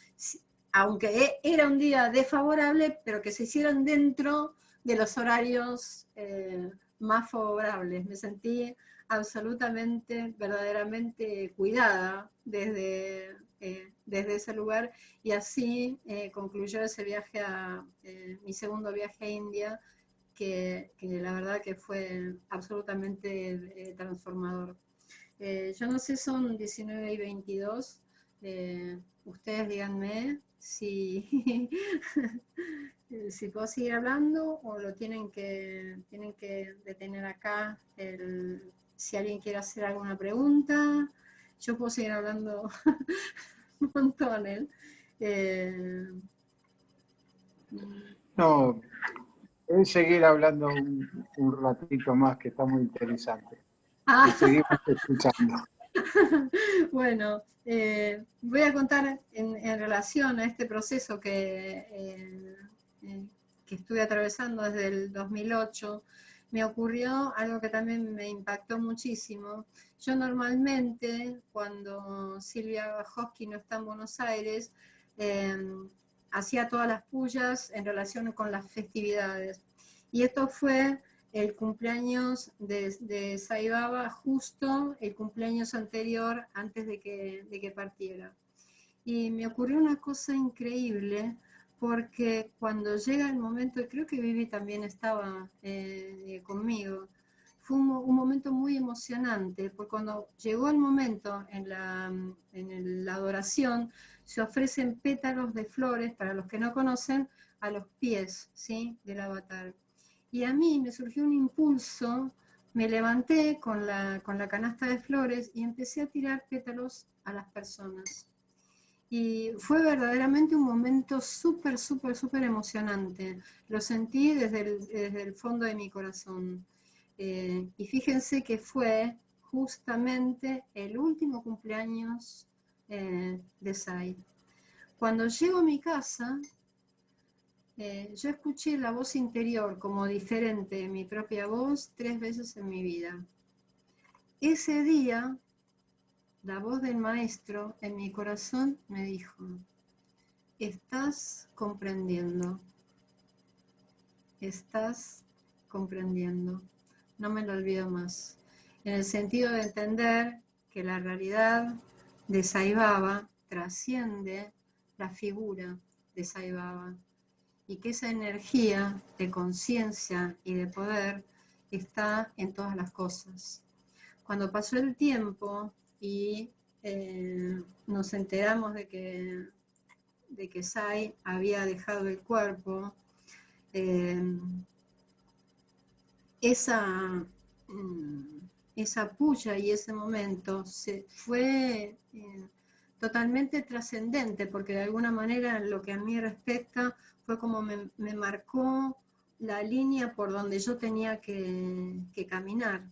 aunque era un día desfavorable, pero que se hicieran dentro de los horarios más favorables. Me sentí absolutamente, verdaderamente cuidada desde ese lugar, y así concluyó ese viaje mi segundo viaje a India, que la verdad que fue absolutamente transformador. Yo no sé, son 19:22, ustedes díganme si, si puedo seguir hablando o lo tienen que detener acá. Si alguien quiere hacer alguna pregunta, yo puedo seguir hablando un montón. No, es seguir hablando un ratito más, que está muy interesante. Ah. Y seguimos escuchando. Bueno, voy a contar en relación a este proceso que estuve atravesando desde el 2008. Me ocurrió algo que también me impactó muchísimo. Yo normalmente, cuando Silvia Hosky no está en Buenos Aires, hacía todas las pullas en relación con las festividades. Y esto fue el cumpleaños de Sai Baba, justo el cumpleaños anterior, antes de que partiera. Y me ocurrió una cosa increíble, porque cuando llega el momento, y creo que Vivi también estaba conmigo, fue un momento muy emocionante, porque cuando llegó el momento en la adoración, se ofrecen pétalos de flores, para los que no conocen, a los pies, ¿sí?, del avatar. Y a mí me surgió un impulso, me levanté con la canasta de flores y empecé a tirar pétalos a las personas. Y fue verdaderamente un momento súper, súper, súper emocionante. Lo sentí desde el fondo de mi corazón. Y fíjense que fue justamente el último cumpleaños de Sai. Cuando llego a mi casa, yo escuché la voz interior como diferente de mi propia voz 3 veces en mi vida. Ese día, la voz del maestro en mi corazón me dijo: estás comprendiendo, estás comprendiendo. No me lo olvido más. En el sentido de entender que la realidad de Sai Baba trasciende la figura de Sai Baba, y que esa energía de conciencia y de poder está en todas las cosas. Cuando pasó el tiempo y nos enteramos de que Sai había dejado el cuerpo, esa puya y ese momento fue totalmente trascendente, porque de alguna manera, en lo que a mí respecta, fue como me marcó la línea por donde yo tenía que caminar.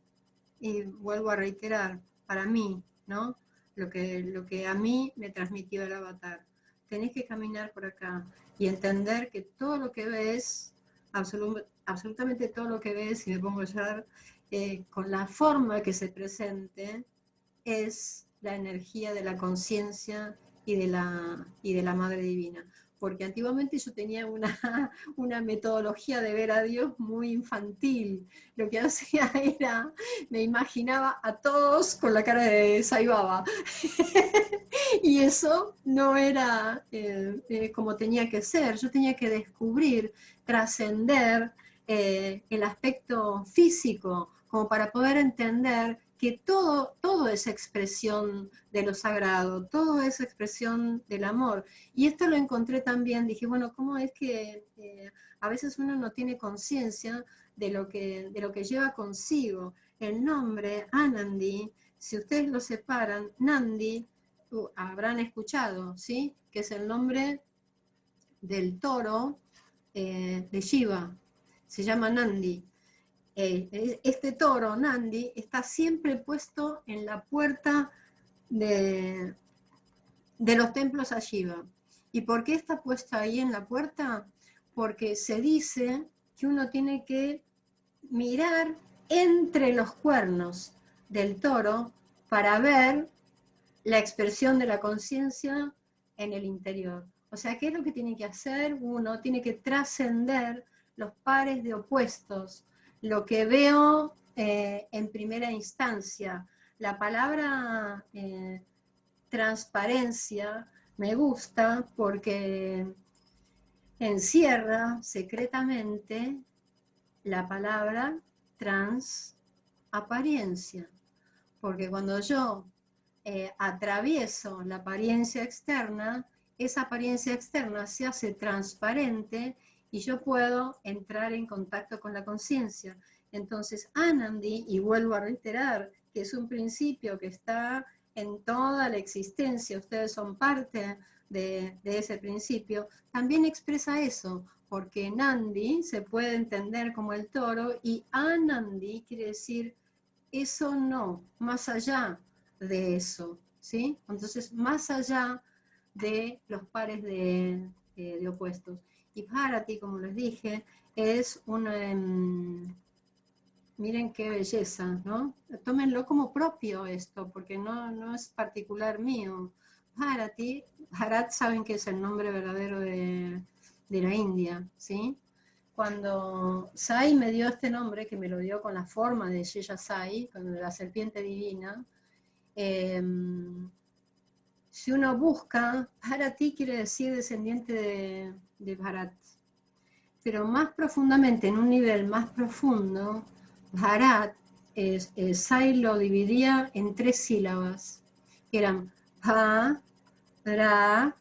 Y vuelvo a reiterar, para mí, ¿no?, lo que a mí me transmitió el avatar: tenés que caminar por acá y entender que todo lo que ves, absolutamente todo lo que ves, y me pongo a llorar, con la forma que se presente, es la energía de la conciencia y de la Madre Divina. Porque antiguamente yo tenía una metodología de ver a Dios muy infantil. Lo que hacía era, me imaginaba a todos con la cara de Sai Baba. Y eso no era como tenía que ser. Yo tenía que descubrir, trascender el aspecto físico, como para poder entender que todo es expresión de lo sagrado, todo es expresión del amor. Y esto lo encontré también, dije, bueno, ¿cómo es que a veces uno no tiene conciencia de lo que lleva consigo? El nombre, Anandi, si ustedes lo separan, Nandi, habrán escuchado, ¿sí?, que es el nombre del toro de Shiva, se llama Nandi. Este toro, Nandi, está siempre puesto en la puerta de los templos a Shiva. ¿Y por qué está puesto ahí en la puerta? Porque se dice que uno tiene que mirar entre los cuernos del toro para ver la expresión de la conciencia en el interior. O sea, ¿qué es lo que tiene que hacer? Uno tiene que trascender los pares de opuestos, lo que veo en primera instancia. La palabra transparencia me gusta porque encierra secretamente la palabra transaparencia, porque cuando yo atravieso la apariencia externa, esa apariencia externa se hace transparente y yo puedo entrar en contacto con la conciencia. Entonces, Anandi, y vuelvo a reiterar, que es un principio que está en toda la existencia, ustedes son parte de ese principio, también expresa eso, porque Nandi se puede entender como el toro y Anandi quiere decir eso no, más allá de eso, ¿sí? Entonces, más allá de los pares de opuestos. Y Bharati, como les dije, es una... miren qué belleza, ¿no? Tómenlo como propio esto, porque no es particular mío. Bharati, Bharat saben que es el nombre verdadero de la India, ¿sí? Cuando Sai me dio este nombre, que me lo dio con la forma de Sheya Sai, con la serpiente divina, si uno busca, Bharati quiere decir descendiente de Bharat. Pero más profundamente, en un nivel más profundo, Bharat, Sai lo dividía en 3 sílabas, que eran Bha, Ra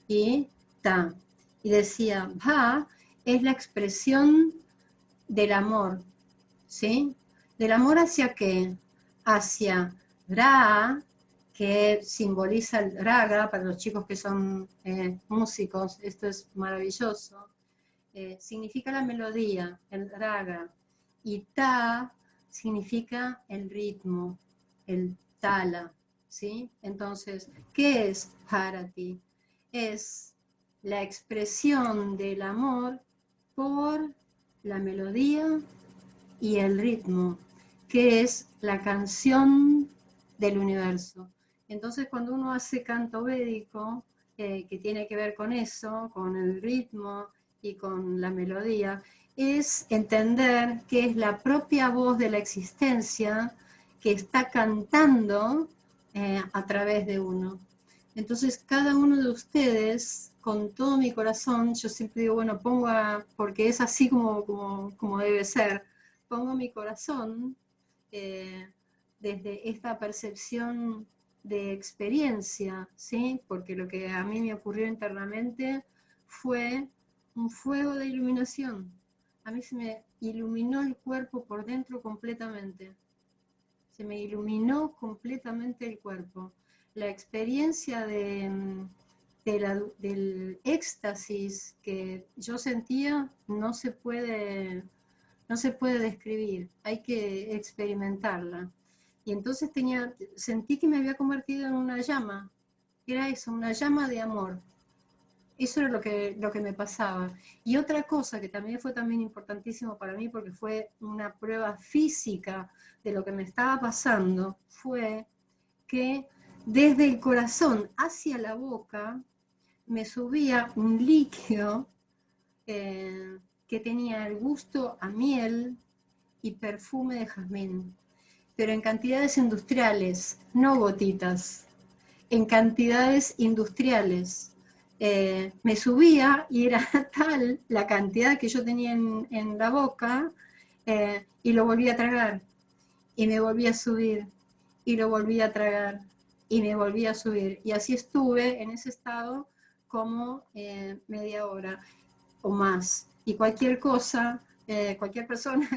y Ta. Y decía, Bha es la expresión del amor, ¿sí? ¿Del amor hacia qué? Hacia Ra, que simboliza el raga, para los chicos que son músicos, esto es maravilloso, significa la melodía, el raga, y Ta significa el ritmo, el tala, ¿sí? Entonces, ¿qué es Bharati? Es la expresión del amor por la melodía y el ritmo, que es la canción del universo. Entonces, cuando uno hace canto védico, que tiene que ver con eso, con el ritmo y con la melodía, es entender que es la propia voz de la existencia que está cantando a través de uno. Entonces, cada uno de ustedes, con todo mi corazón, yo siempre digo, bueno, porque es así como debe ser, pongo mi corazón desde esta percepción de experiencia, ¿sí? Porque lo que a mí me ocurrió internamente fue un fuego de iluminación. A mí se me iluminó el cuerpo por dentro completamente. Se me iluminó completamente el cuerpo. La experiencia del éxtasis que yo sentía no se puede describir, hay que experimentarla. Y entonces sentí que me había convertido en una llama, era eso, una llama de amor. Eso era lo que me pasaba. Y otra cosa que también fue importantísimo para mí, porque fue una prueba física de lo que me estaba pasando, fue que desde el corazón hacia la boca me subía un líquido que tenía el gusto a miel y perfume de jazmín, pero en cantidades industriales, no gotitas, en cantidades industriales. Me subía y era tal la cantidad que yo tenía en la boca y lo volví a tragar y me volví a subir y lo volví a tragar y me volví a subir y así estuve en ese estado como media hora o más y cualquier cosa, cualquier persona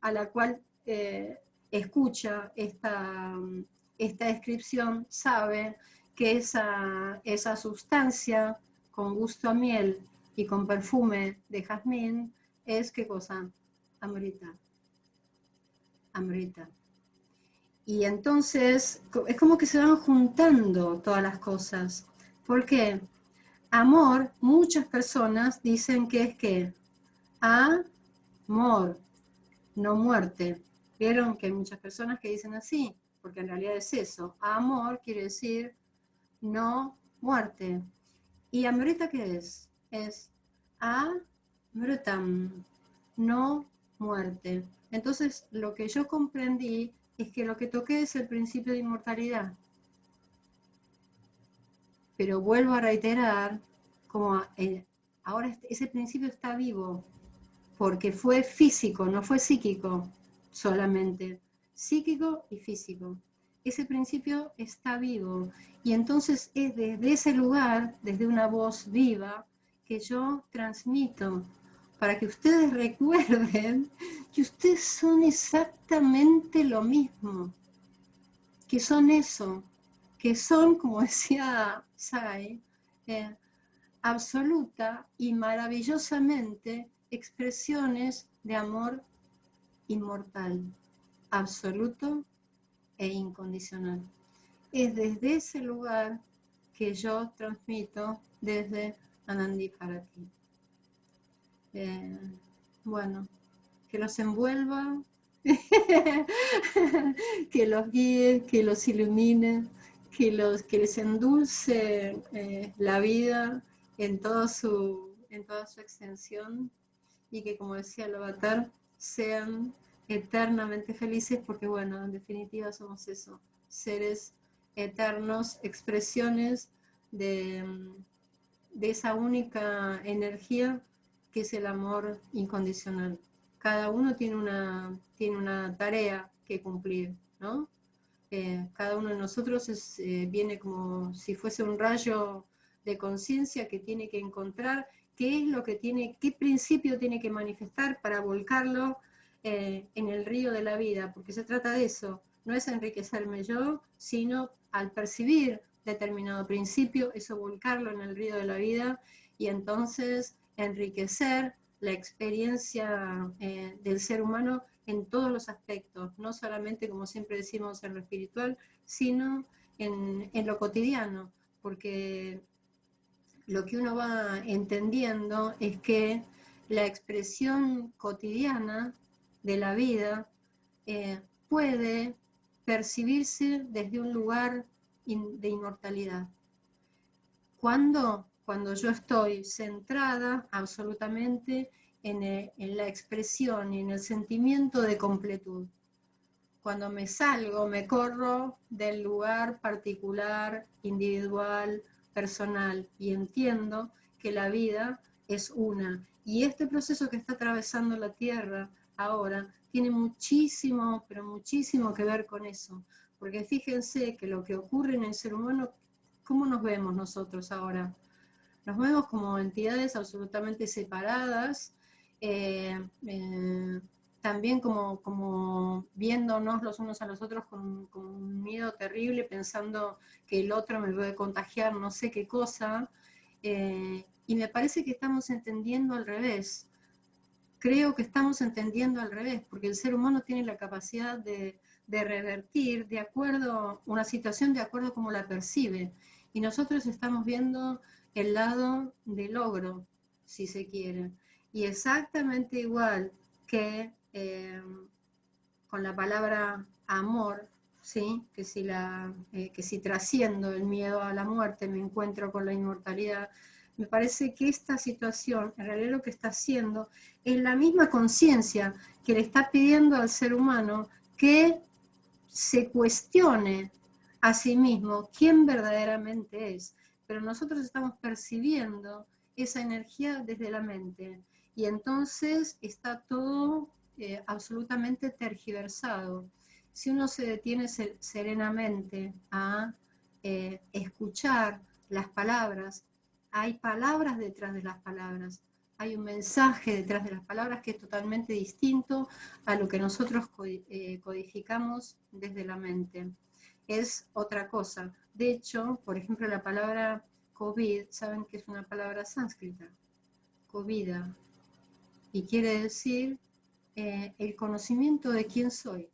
a la cual escucha esta descripción sabe que esa sustancia con gusto a miel y con perfume de jazmín es, ¿qué cosa? Amrita. Amrita. Y entonces es como que se van juntando todas las cosas. ¿Por qué? Amor, muchas personas dicen que es que amor, no muerte. ¿Vieron que hay muchas personas que dicen así? Porque en realidad es eso. Amor quiere decir no muerte. ¿Y amrita qué es? Es Mrutam, no muerte. Entonces, lo que yo comprendí es que lo que toqué es el principio de inmortalidad. Pero vuelvo a reiterar, como ahora ese principio está vivo, porque fue físico, no fue psíquico solamente, psíquico y físico. Ese principio está vivo y entonces es desde ese lugar, desde una voz viva, que yo transmito para que ustedes recuerden que ustedes son exactamente lo mismo, que son eso, que son, como decía Sai, absoluta y maravillosamente expresiones de amor inmortal, absoluto e incondicional. Es desde ese lugar que yo transmito desde Anandipharati. Bueno, que los envuelva, que los guíe, que los ilumine, que les endulce la vida en toda su extensión y que, como decía el avatar, sean eternamente felices porque, bueno, en definitiva somos eso, seres eternos, expresiones de esa única energía que es el amor incondicional. Cada uno tiene una tarea que cumplir, ¿no? Cada uno de nosotros viene como si fuese un rayo de conciencia que tiene que encontrar qué es lo que tiene, qué principio tiene que manifestar para volcarlo en el río de la vida, porque se trata de eso, no es enriquecerme yo, sino al percibir determinado principio, eso volcarlo en el río de la vida y entonces enriquecer la experiencia del ser humano en todos los aspectos, no solamente, como siempre decimos, en lo espiritual, sino en lo cotidiano, porque lo que uno va entendiendo es que la expresión cotidiana de la vida puede percibirse desde un lugar de inmortalidad. ¿Cuándo? Cuando yo estoy centrada absolutamente en la expresión y en el sentimiento de completud. Cuando me salgo, me corro del lugar particular, individual, personal, y entiendo que la vida es una. Y este proceso que está atravesando la Tierra ahora tiene muchísimo, pero muchísimo que ver con eso. Porque fíjense que lo que ocurre en el ser humano, ¿cómo nos vemos nosotros ahora? Nos vemos como entidades absolutamente separadas, también como viéndonos los unos a los otros con un miedo terrible, pensando que el otro me puede contagiar no sé qué cosa, y me parece que estamos entendiendo al revés. Creo que estamos entendiendo al revés, porque el ser humano tiene la capacidad de revertir de acuerdo, una situación de acuerdo como la percibe, y nosotros estamos viendo el lado del logro, si se quiere, y exactamente igual que con la palabra amor, ¿sí? Que si trasciendo el miedo a la muerte me encuentro con la inmortalidad, me parece que esta situación, en realidad lo que está haciendo, es la misma conciencia que le está pidiendo al ser humano que se cuestione a sí mismo quién verdaderamente es. Pero nosotros estamos percibiendo esa energía desde la mente y entonces está todo absolutamente tergiversado. Si uno se detiene serenamente a escuchar las palabras, hay palabras detrás de las palabras, hay un mensaje detrás de las palabras que es totalmente distinto a lo que nosotros codificamos desde la mente. Es otra cosa. De hecho, por ejemplo, la palabra COVID, saben que es una palabra sánscrita, covida, y quiere decir el conocimiento de quién soy.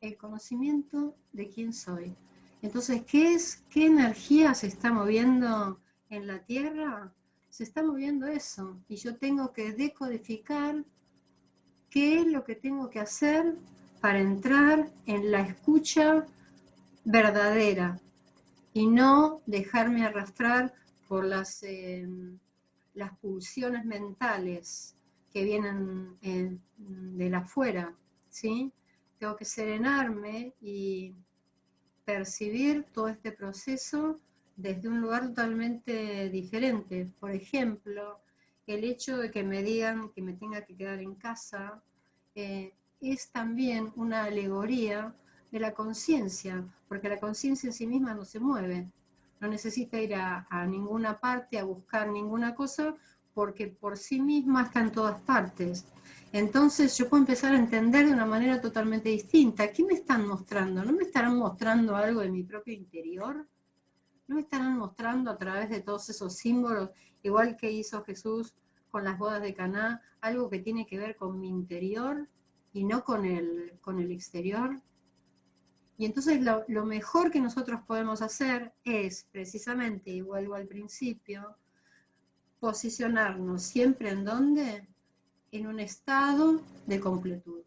El conocimiento de quién soy. Entonces, ¿qué energía se está moviendo en la Tierra? Se está moviendo eso. Y yo tengo que decodificar qué es lo que tengo que hacer para entrar en la escucha verdadera y no dejarme arrastrar por las las pulsiones mentales que vienen del afuera, ¿sí? Tengo que serenarme y percibir todo este proceso desde un lugar totalmente diferente. Por ejemplo, el hecho de que me digan que me tenga que quedar en casa es también una alegoría de la conciencia, porque la conciencia en sí misma no se mueve, no necesita ir a ninguna parte a buscar ninguna cosa, porque por sí misma está en todas partes. Entonces yo puedo empezar a entender de una manera totalmente distinta. ¿Qué me están mostrando? ¿No me estarán mostrando algo de mi propio interior? ¿No me estarán mostrando a través de todos esos símbolos, igual que hizo Jesús con las bodas de Caná, algo que tiene que ver con mi interior y no con el exterior? Y entonces lo mejor que nosotros podemos hacer es, precisamente, y vuelvo al principio, posicionarnos siempre en ¿dónde? En un estado de completud.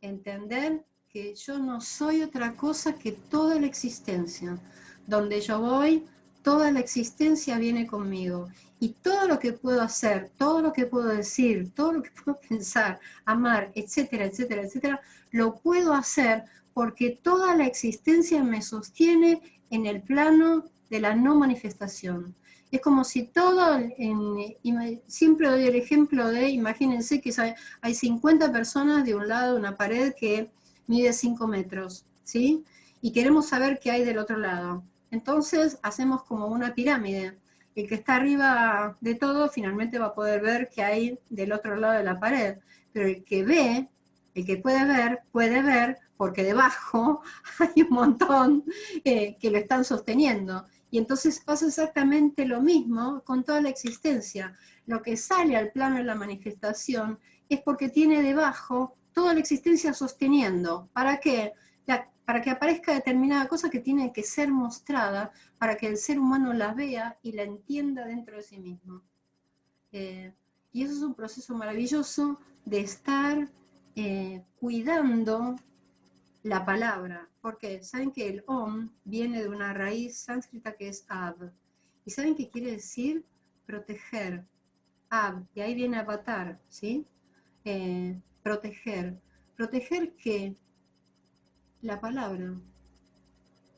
Entender que yo no soy otra cosa que toda la existencia. Donde yo voy, toda la existencia viene conmigo. Y todo lo que puedo hacer, todo lo que puedo decir, todo lo que puedo pensar, amar, etcétera, etcétera, etcétera, lo puedo hacer porque toda la existencia me sostiene en el plano de la no manifestación. Es como si todo, siempre doy el ejemplo de, imagínense que hay 50 personas de un lado de una pared que mide 5 metros, ¿sí? Y queremos saber qué hay del otro lado. Entonces hacemos como una pirámide. El que está arriba de todo finalmente va a poder ver qué hay del otro lado de la pared. Pero el que puede ver porque debajo hay un montón que lo están sosteniendo. Y entonces pasa exactamente lo mismo con toda la existencia. Lo que sale al plano de la manifestación es porque tiene debajo toda la existencia sosteniendo. ¿Para qué? Para que aparezca determinada cosa que tiene que ser mostrada, para que el ser humano la vea y la entienda dentro de sí mismo. Y eso es un proceso maravilloso de estar cuidando la palabra, porque saben que el om viene de una raíz sánscrita que es ab, y saben qué quiere decir proteger, ab, y ahí viene avatar, ¿sí? Proteger que la palabra,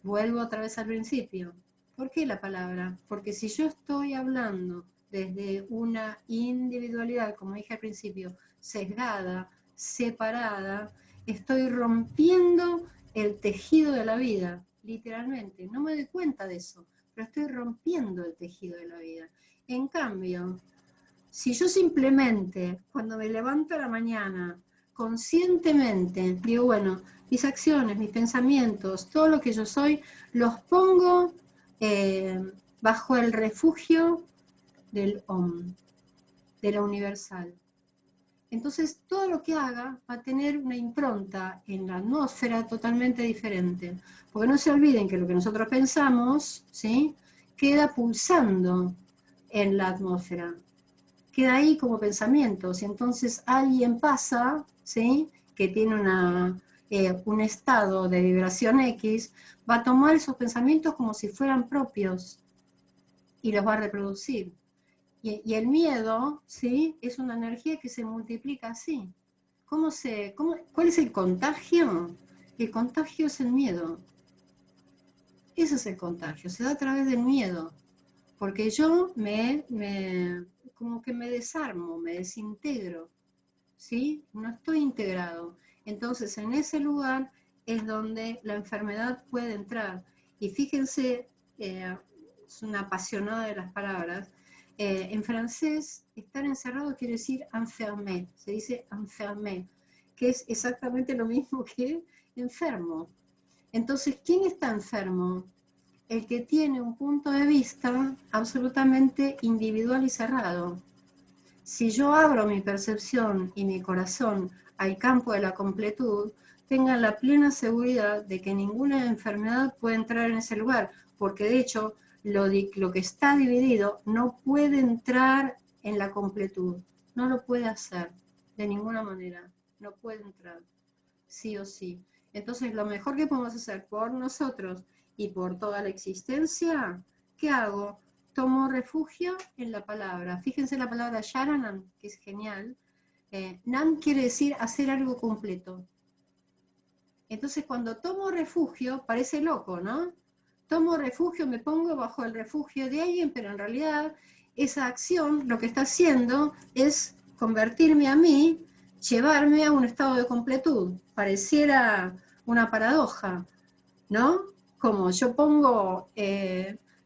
vuelvo otra vez al principio, ¿por qué la palabra? Porque si yo estoy hablando desde una individualidad, como dije al principio, sesgada, separada, estoy rompiendo el tejido de la vida, literalmente. No me doy cuenta de eso, pero estoy rompiendo el tejido de la vida. En cambio, si yo simplemente, cuando me levanto a la mañana, conscientemente, digo, bueno, mis acciones, mis pensamientos, todo lo que yo soy, los pongo bajo el refugio del Om, de la universal. Entonces, todo lo que haga va a tener una impronta en la atmósfera totalmente diferente. Porque no se olviden que lo que nosotros pensamos, ¿sí?, queda pulsando en la atmósfera. Queda ahí como pensamientos. Y entonces alguien pasa, ¿sí?, que tiene un estado de vibración X, va a tomar esos pensamientos como si fueran propios y los va a reproducir. Y el miedo, ¿sí?, es una energía que se multiplica así. ¿Cuál es el contagio? El contagio es el miedo. Ese es el contagio, se da a través del miedo. Porque yo como que me desarmo, me desintegro, ¿sí? No estoy integrado. Entonces, en ese lugar es donde la enfermedad puede entrar. Y fíjense, es una apasionada de las palabras. En francés, estar encerrado quiere decir enfermé, se dice enfermé, que es exactamente lo mismo que enfermo. Entonces, ¿quién está enfermo? El que tiene un punto de vista absolutamente individual y cerrado. Si yo abro mi percepción y mi corazón al campo de la completud, tengan la plena seguridad de que ninguna enfermedad puede entrar en ese lugar, porque de hecho lo que está dividido no puede entrar en la completud, no lo puede hacer de ninguna manera, no puede entrar, sí o sí. Entonces lo mejor que podemos hacer por nosotros y por toda la existencia, ¿qué hago? tomo refugio en la palabra. Fíjense la palabra Sharanam, que es genial. Nam quiere decir hacer algo completo. Entonces cuando tomo refugio, parece loco, ¿no? Tomo refugio, me pongo bajo el refugio de alguien, pero en realidad esa acción lo que está haciendo es convertirme a mí, llevarme a un estado de completud. Pareciera una paradoja, ¿no? Como yo pongo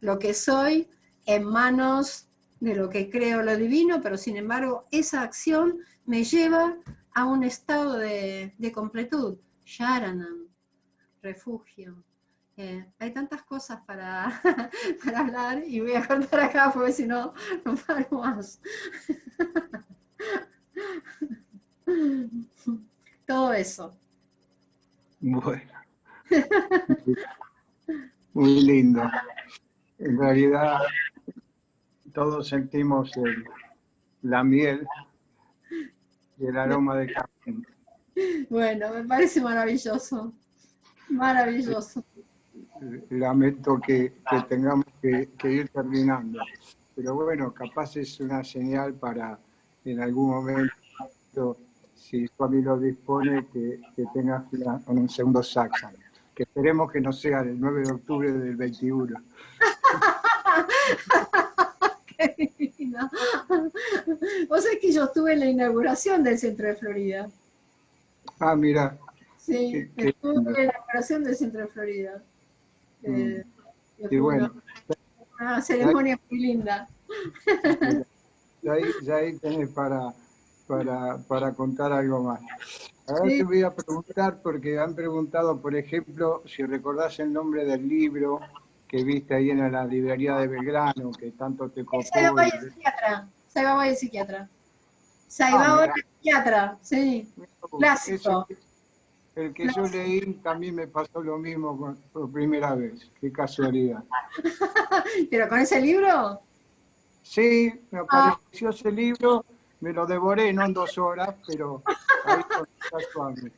lo que soy en manos de lo que creo lo divino, pero sin embargo esa acción me lleva a un estado de completud. Sharanam, refugio. Hay tantas cosas para, para hablar y voy a cortar acá porque si no, no paro más. Todo eso. Bueno, muy lindo. En realidad, todos sentimos la miel y el aroma de café. Bueno, me parece maravilloso. Maravilloso. Lamento que tengamos que ir terminando. Pero bueno, capaz es una señal para en algún momento, si Swami lo dispone, que tenga un segundo satsang. Que esperemos que no sea el 9 de octubre del 21. Qué divino. Vos sabés que yo estuve en la inauguración del Centro de Florida. Ah, mira. Sí, estuve en la inauguración del Centro de Florida. Y bueno, una ceremonia muy linda. Ya ahí tenés para contar algo más. Ahora te voy a preguntar, porque han preguntado, por ejemplo, si recordás el nombre del libro que viste ahí en la librería de Belgrano, que tanto te copó. Saibaba y el psiquiatra. Saibaba y el psiquiatra. Saibaba y el psiquiatra, sí. Clásico. El que yo leí también me pasó lo mismo por primera vez. Qué casualidad. ¿Pero con ese libro? Sí, me apareció ese libro, me lo devoré, no en 2 horas, pero ahí está suave.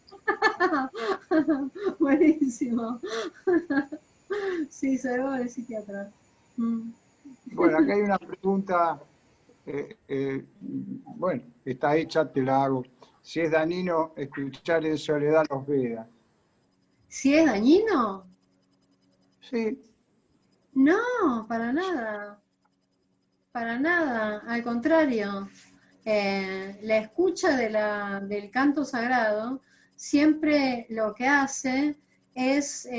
Buenísimo. Sí, Saibaba y el psiquiatra. Bueno, acá hay una pregunta, bueno, está hecha, te la hago. Si es dañino escuchar en soledad los Vedas. ¿Si es dañino? Sí. No, para nada. Para nada, al contrario. La escucha del canto sagrado siempre lo que hace es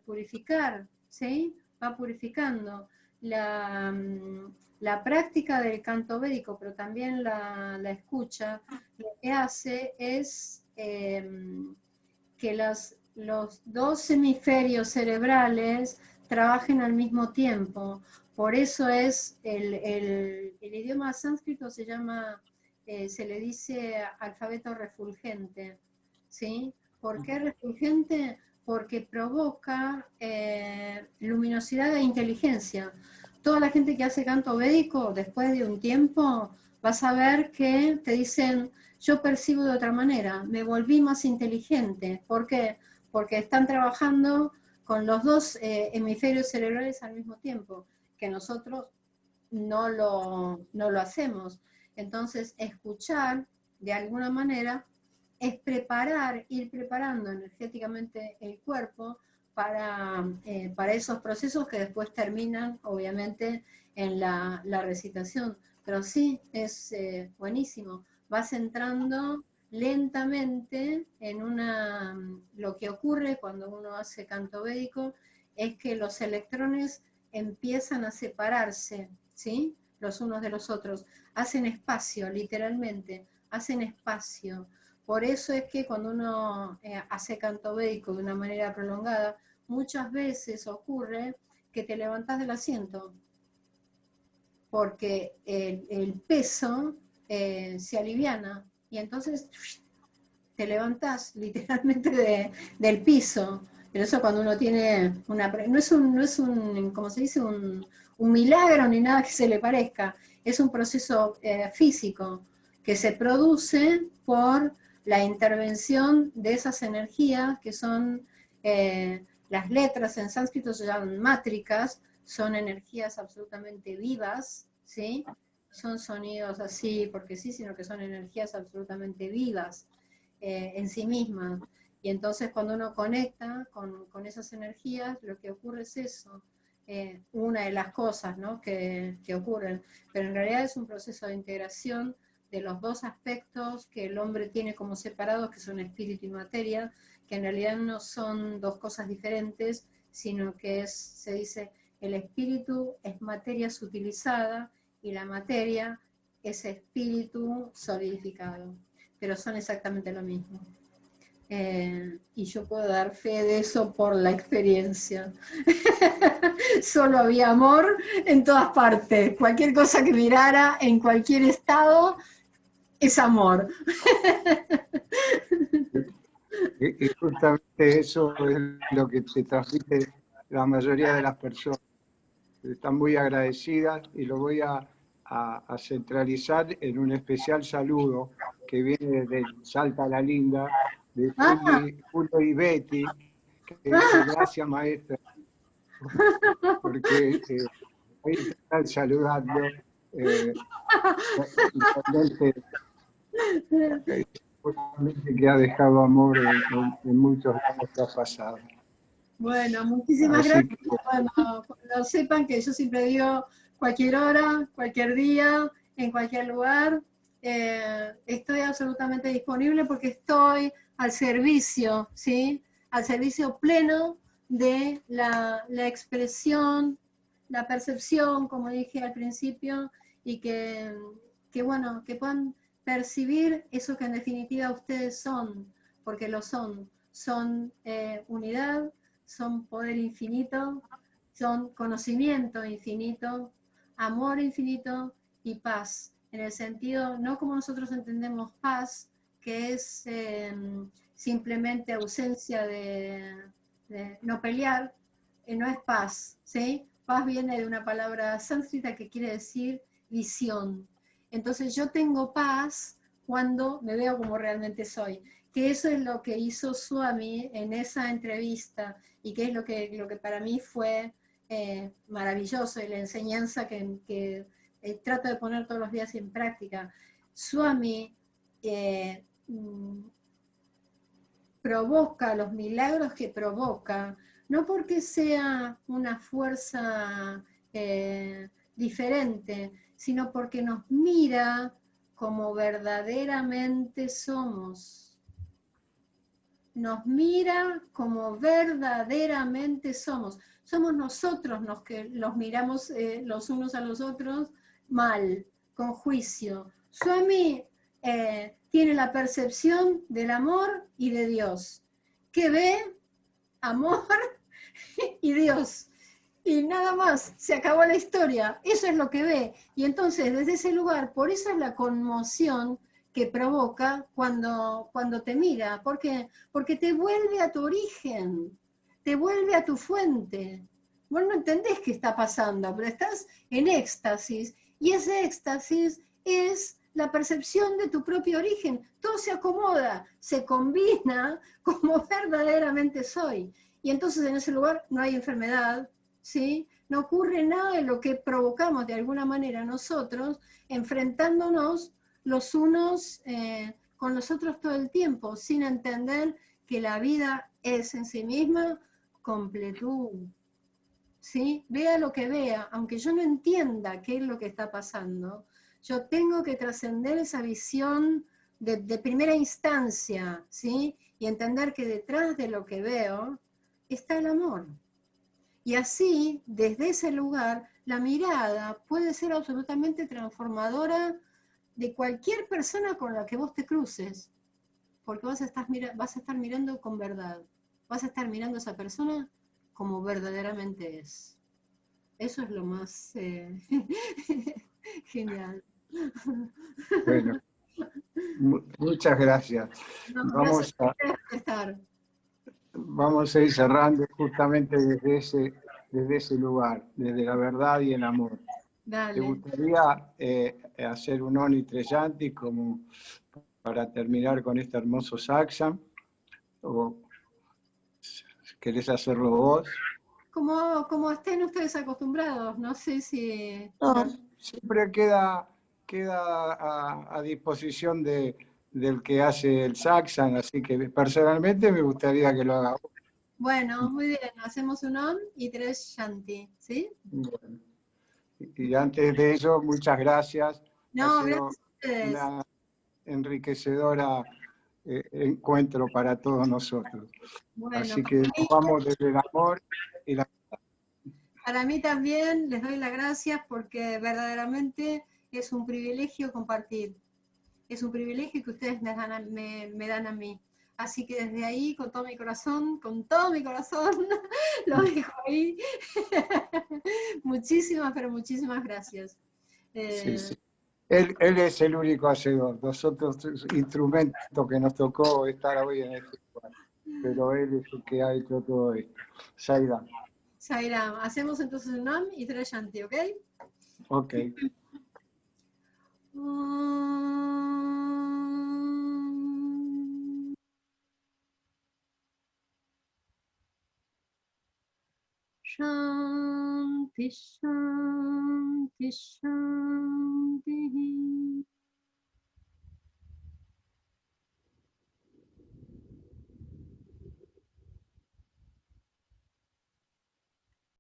purificar, ¿sí? Va purificando. La práctica del canto védico, pero también la escucha, lo que hace es que los 2 hemisferios cerebrales trabajen al mismo tiempo. Por eso es el idioma sánscrito se llama, se le dice alfabeto refulgente, ¿sí? ¿Por qué refulgente? Porque provoca luminosidad e inteligencia. Toda la gente que hace canto védico, después de un tiempo, vas a ver que te dicen, yo percibo de otra manera, me volví más inteligente. ¿Por qué? Porque están trabajando con los 2 hemisferios cerebrales al mismo tiempo, que nosotros no lo hacemos. Entonces, escuchar, de alguna manera, es ir preparando energéticamente el cuerpo para esos procesos que después terminan, obviamente, en la recitación. Pero sí, es buenísimo. Vas entrando lentamente en lo que ocurre cuando uno hace canto védico es que los electrones empiezan a separarse, ¿sí? Los unos de los otros. Hacen espacio, literalmente, hacen espacio. Por eso es que cuando uno hace canto védico de una manera prolongada, muchas veces ocurre que te levantás del asiento, porque el peso se aliviana, y entonces te levantás literalmente del piso. Pero eso cuando uno tiene no es un ¿cómo se dice? Un milagro ni nada que se le parezca. Es un proceso físico que se produce por la intervención de esas energías que son las letras en sánscrito se llaman mátricas, son energías absolutamente vivas, ¿sí? Son sonidos así porque sí, sino que son energías absolutamente vivas en sí mismas. Y entonces cuando uno conecta con esas energías, lo que ocurre es eso, una de las cosas, ¿no?, que ocurren, pero en realidad es un proceso de integración de los dos aspectos que el hombre tiene como separados, que son espíritu y materia, que en realidad no son dos cosas diferentes, sino que se dice, el espíritu es materia sutilizada y la materia es espíritu solidificado, pero son exactamente lo mismo. Y yo puedo dar fe de eso por la experiencia. Solo había amor en todas partes. Cualquier cosa que mirara en cualquier estado es amor. Y justamente eso es lo que te transmite la mayoría de las personas. Están muy agradecidas y lo voy a centralizar en un especial saludo que viene de Salta la Linda, de Julio y Betty, que dice gracias maestra, porque ahí te están saludando. Realmente que ha dejado amor en muchos lados que ha pasado. Bueno, muchísimas Así gracias. Bueno, cuando sepan que yo siempre digo cualquier hora, cualquier día, en cualquier lugar, estoy absolutamente disponible porque estoy al servicio, ¿sí? Al servicio pleno de la expresión, la percepción, como dije al principio, y que bueno, que puedan percibir eso que en definitiva ustedes son, porque lo son unidad, son poder infinito, son conocimiento infinito, amor infinito y paz, en el sentido, no como nosotros entendemos paz, que es simplemente ausencia de no pelear, no es paz, ¿sí? Paz viene de una palabra sánscrita que quiere decir visión. Entonces yo tengo paz cuando me veo como realmente soy, que eso es lo que hizo Swami en esa entrevista y que es lo que para mí fue maravilloso y la enseñanza que trato de poner todos los días en práctica. Swami provoca los milagros que provoca, no porque sea una fuerza diferente, sino porque nos mira como verdaderamente somos. Nos mira como verdaderamente somos. Somos nosotros los que los miramos los unos a los otros mal, con juicio. Swami tiene la percepción del amor y de Dios. ¿Qué ve? Amor y Dios. Y nada más, se acabó la historia. Eso es lo que ve. Y entonces, desde ese lugar, por eso es la conmoción que provoca cuando te mira. ¿Por qué? Porque te vuelve a tu origen, te vuelve a tu fuente. Vos no entendés qué está pasando, pero estás en éxtasis. Y ese éxtasis es la percepción de tu propio origen. Todo se acomoda, se combina como verdaderamente soy. Y entonces en ese lugar no hay enfermedad, ¿sí? No ocurre nada de lo que provocamos de alguna manera nosotros, enfrentándonos los unos con los otros todo el tiempo, sin entender que la vida es en sí misma completud. ¿Sí? Vea lo que vea, aunque yo no entienda qué es lo que está pasando, yo tengo que trascender esa visión de primera instancia, ¿sí? Y entender que detrás de lo que veo está el amor. Y así, desde ese lugar, la mirada puede ser absolutamente transformadora de cualquier persona con la que vos te cruces, porque vas a estar mirando con verdad, vas a estar mirando a esa persona como verdaderamente es. Eso es lo más genial. Bueno, muchas gracias. No, gracias por estar. Vamos a ir cerrando justamente desde ese lugar, desde la verdad y el amor. Dale. ¿Te gustaría hacer un Oni Treyanti como para terminar con este hermoso saksam? ¿O querés hacerlo vos? como estén ustedes acostumbrados, no sé si... No, siempre queda a disposición del que hace el saxan, así que personalmente me gustaría que lo haga. Bueno, muy bien, hacemos un Om y 3 Shanti, ¿sí? Bueno, y antes de eso, muchas gracias. Ha No, sido gracias a ustedes. una enriquecedora encuentro para todos nosotros. Bueno, Así que nos vamos desde el amor y la... para mí también les doy las gracias porque verdaderamente es un privilegio compartir. Es un privilegio que ustedes me dan a mí. Así que desde ahí, con todo mi corazón, lo dejo ahí. Muchísimas, pero muchísimas gracias. Sí, sí. Él es el único hacedor. Nosotros, instrumento que nos tocó estar hoy en este lugar. Pero él es el que ha hecho todo esto. Saida. Sairam, hacemos entonces un Nam y 3 Shanti, ¿ok? Ok. Shanti, Shanti, Shanti.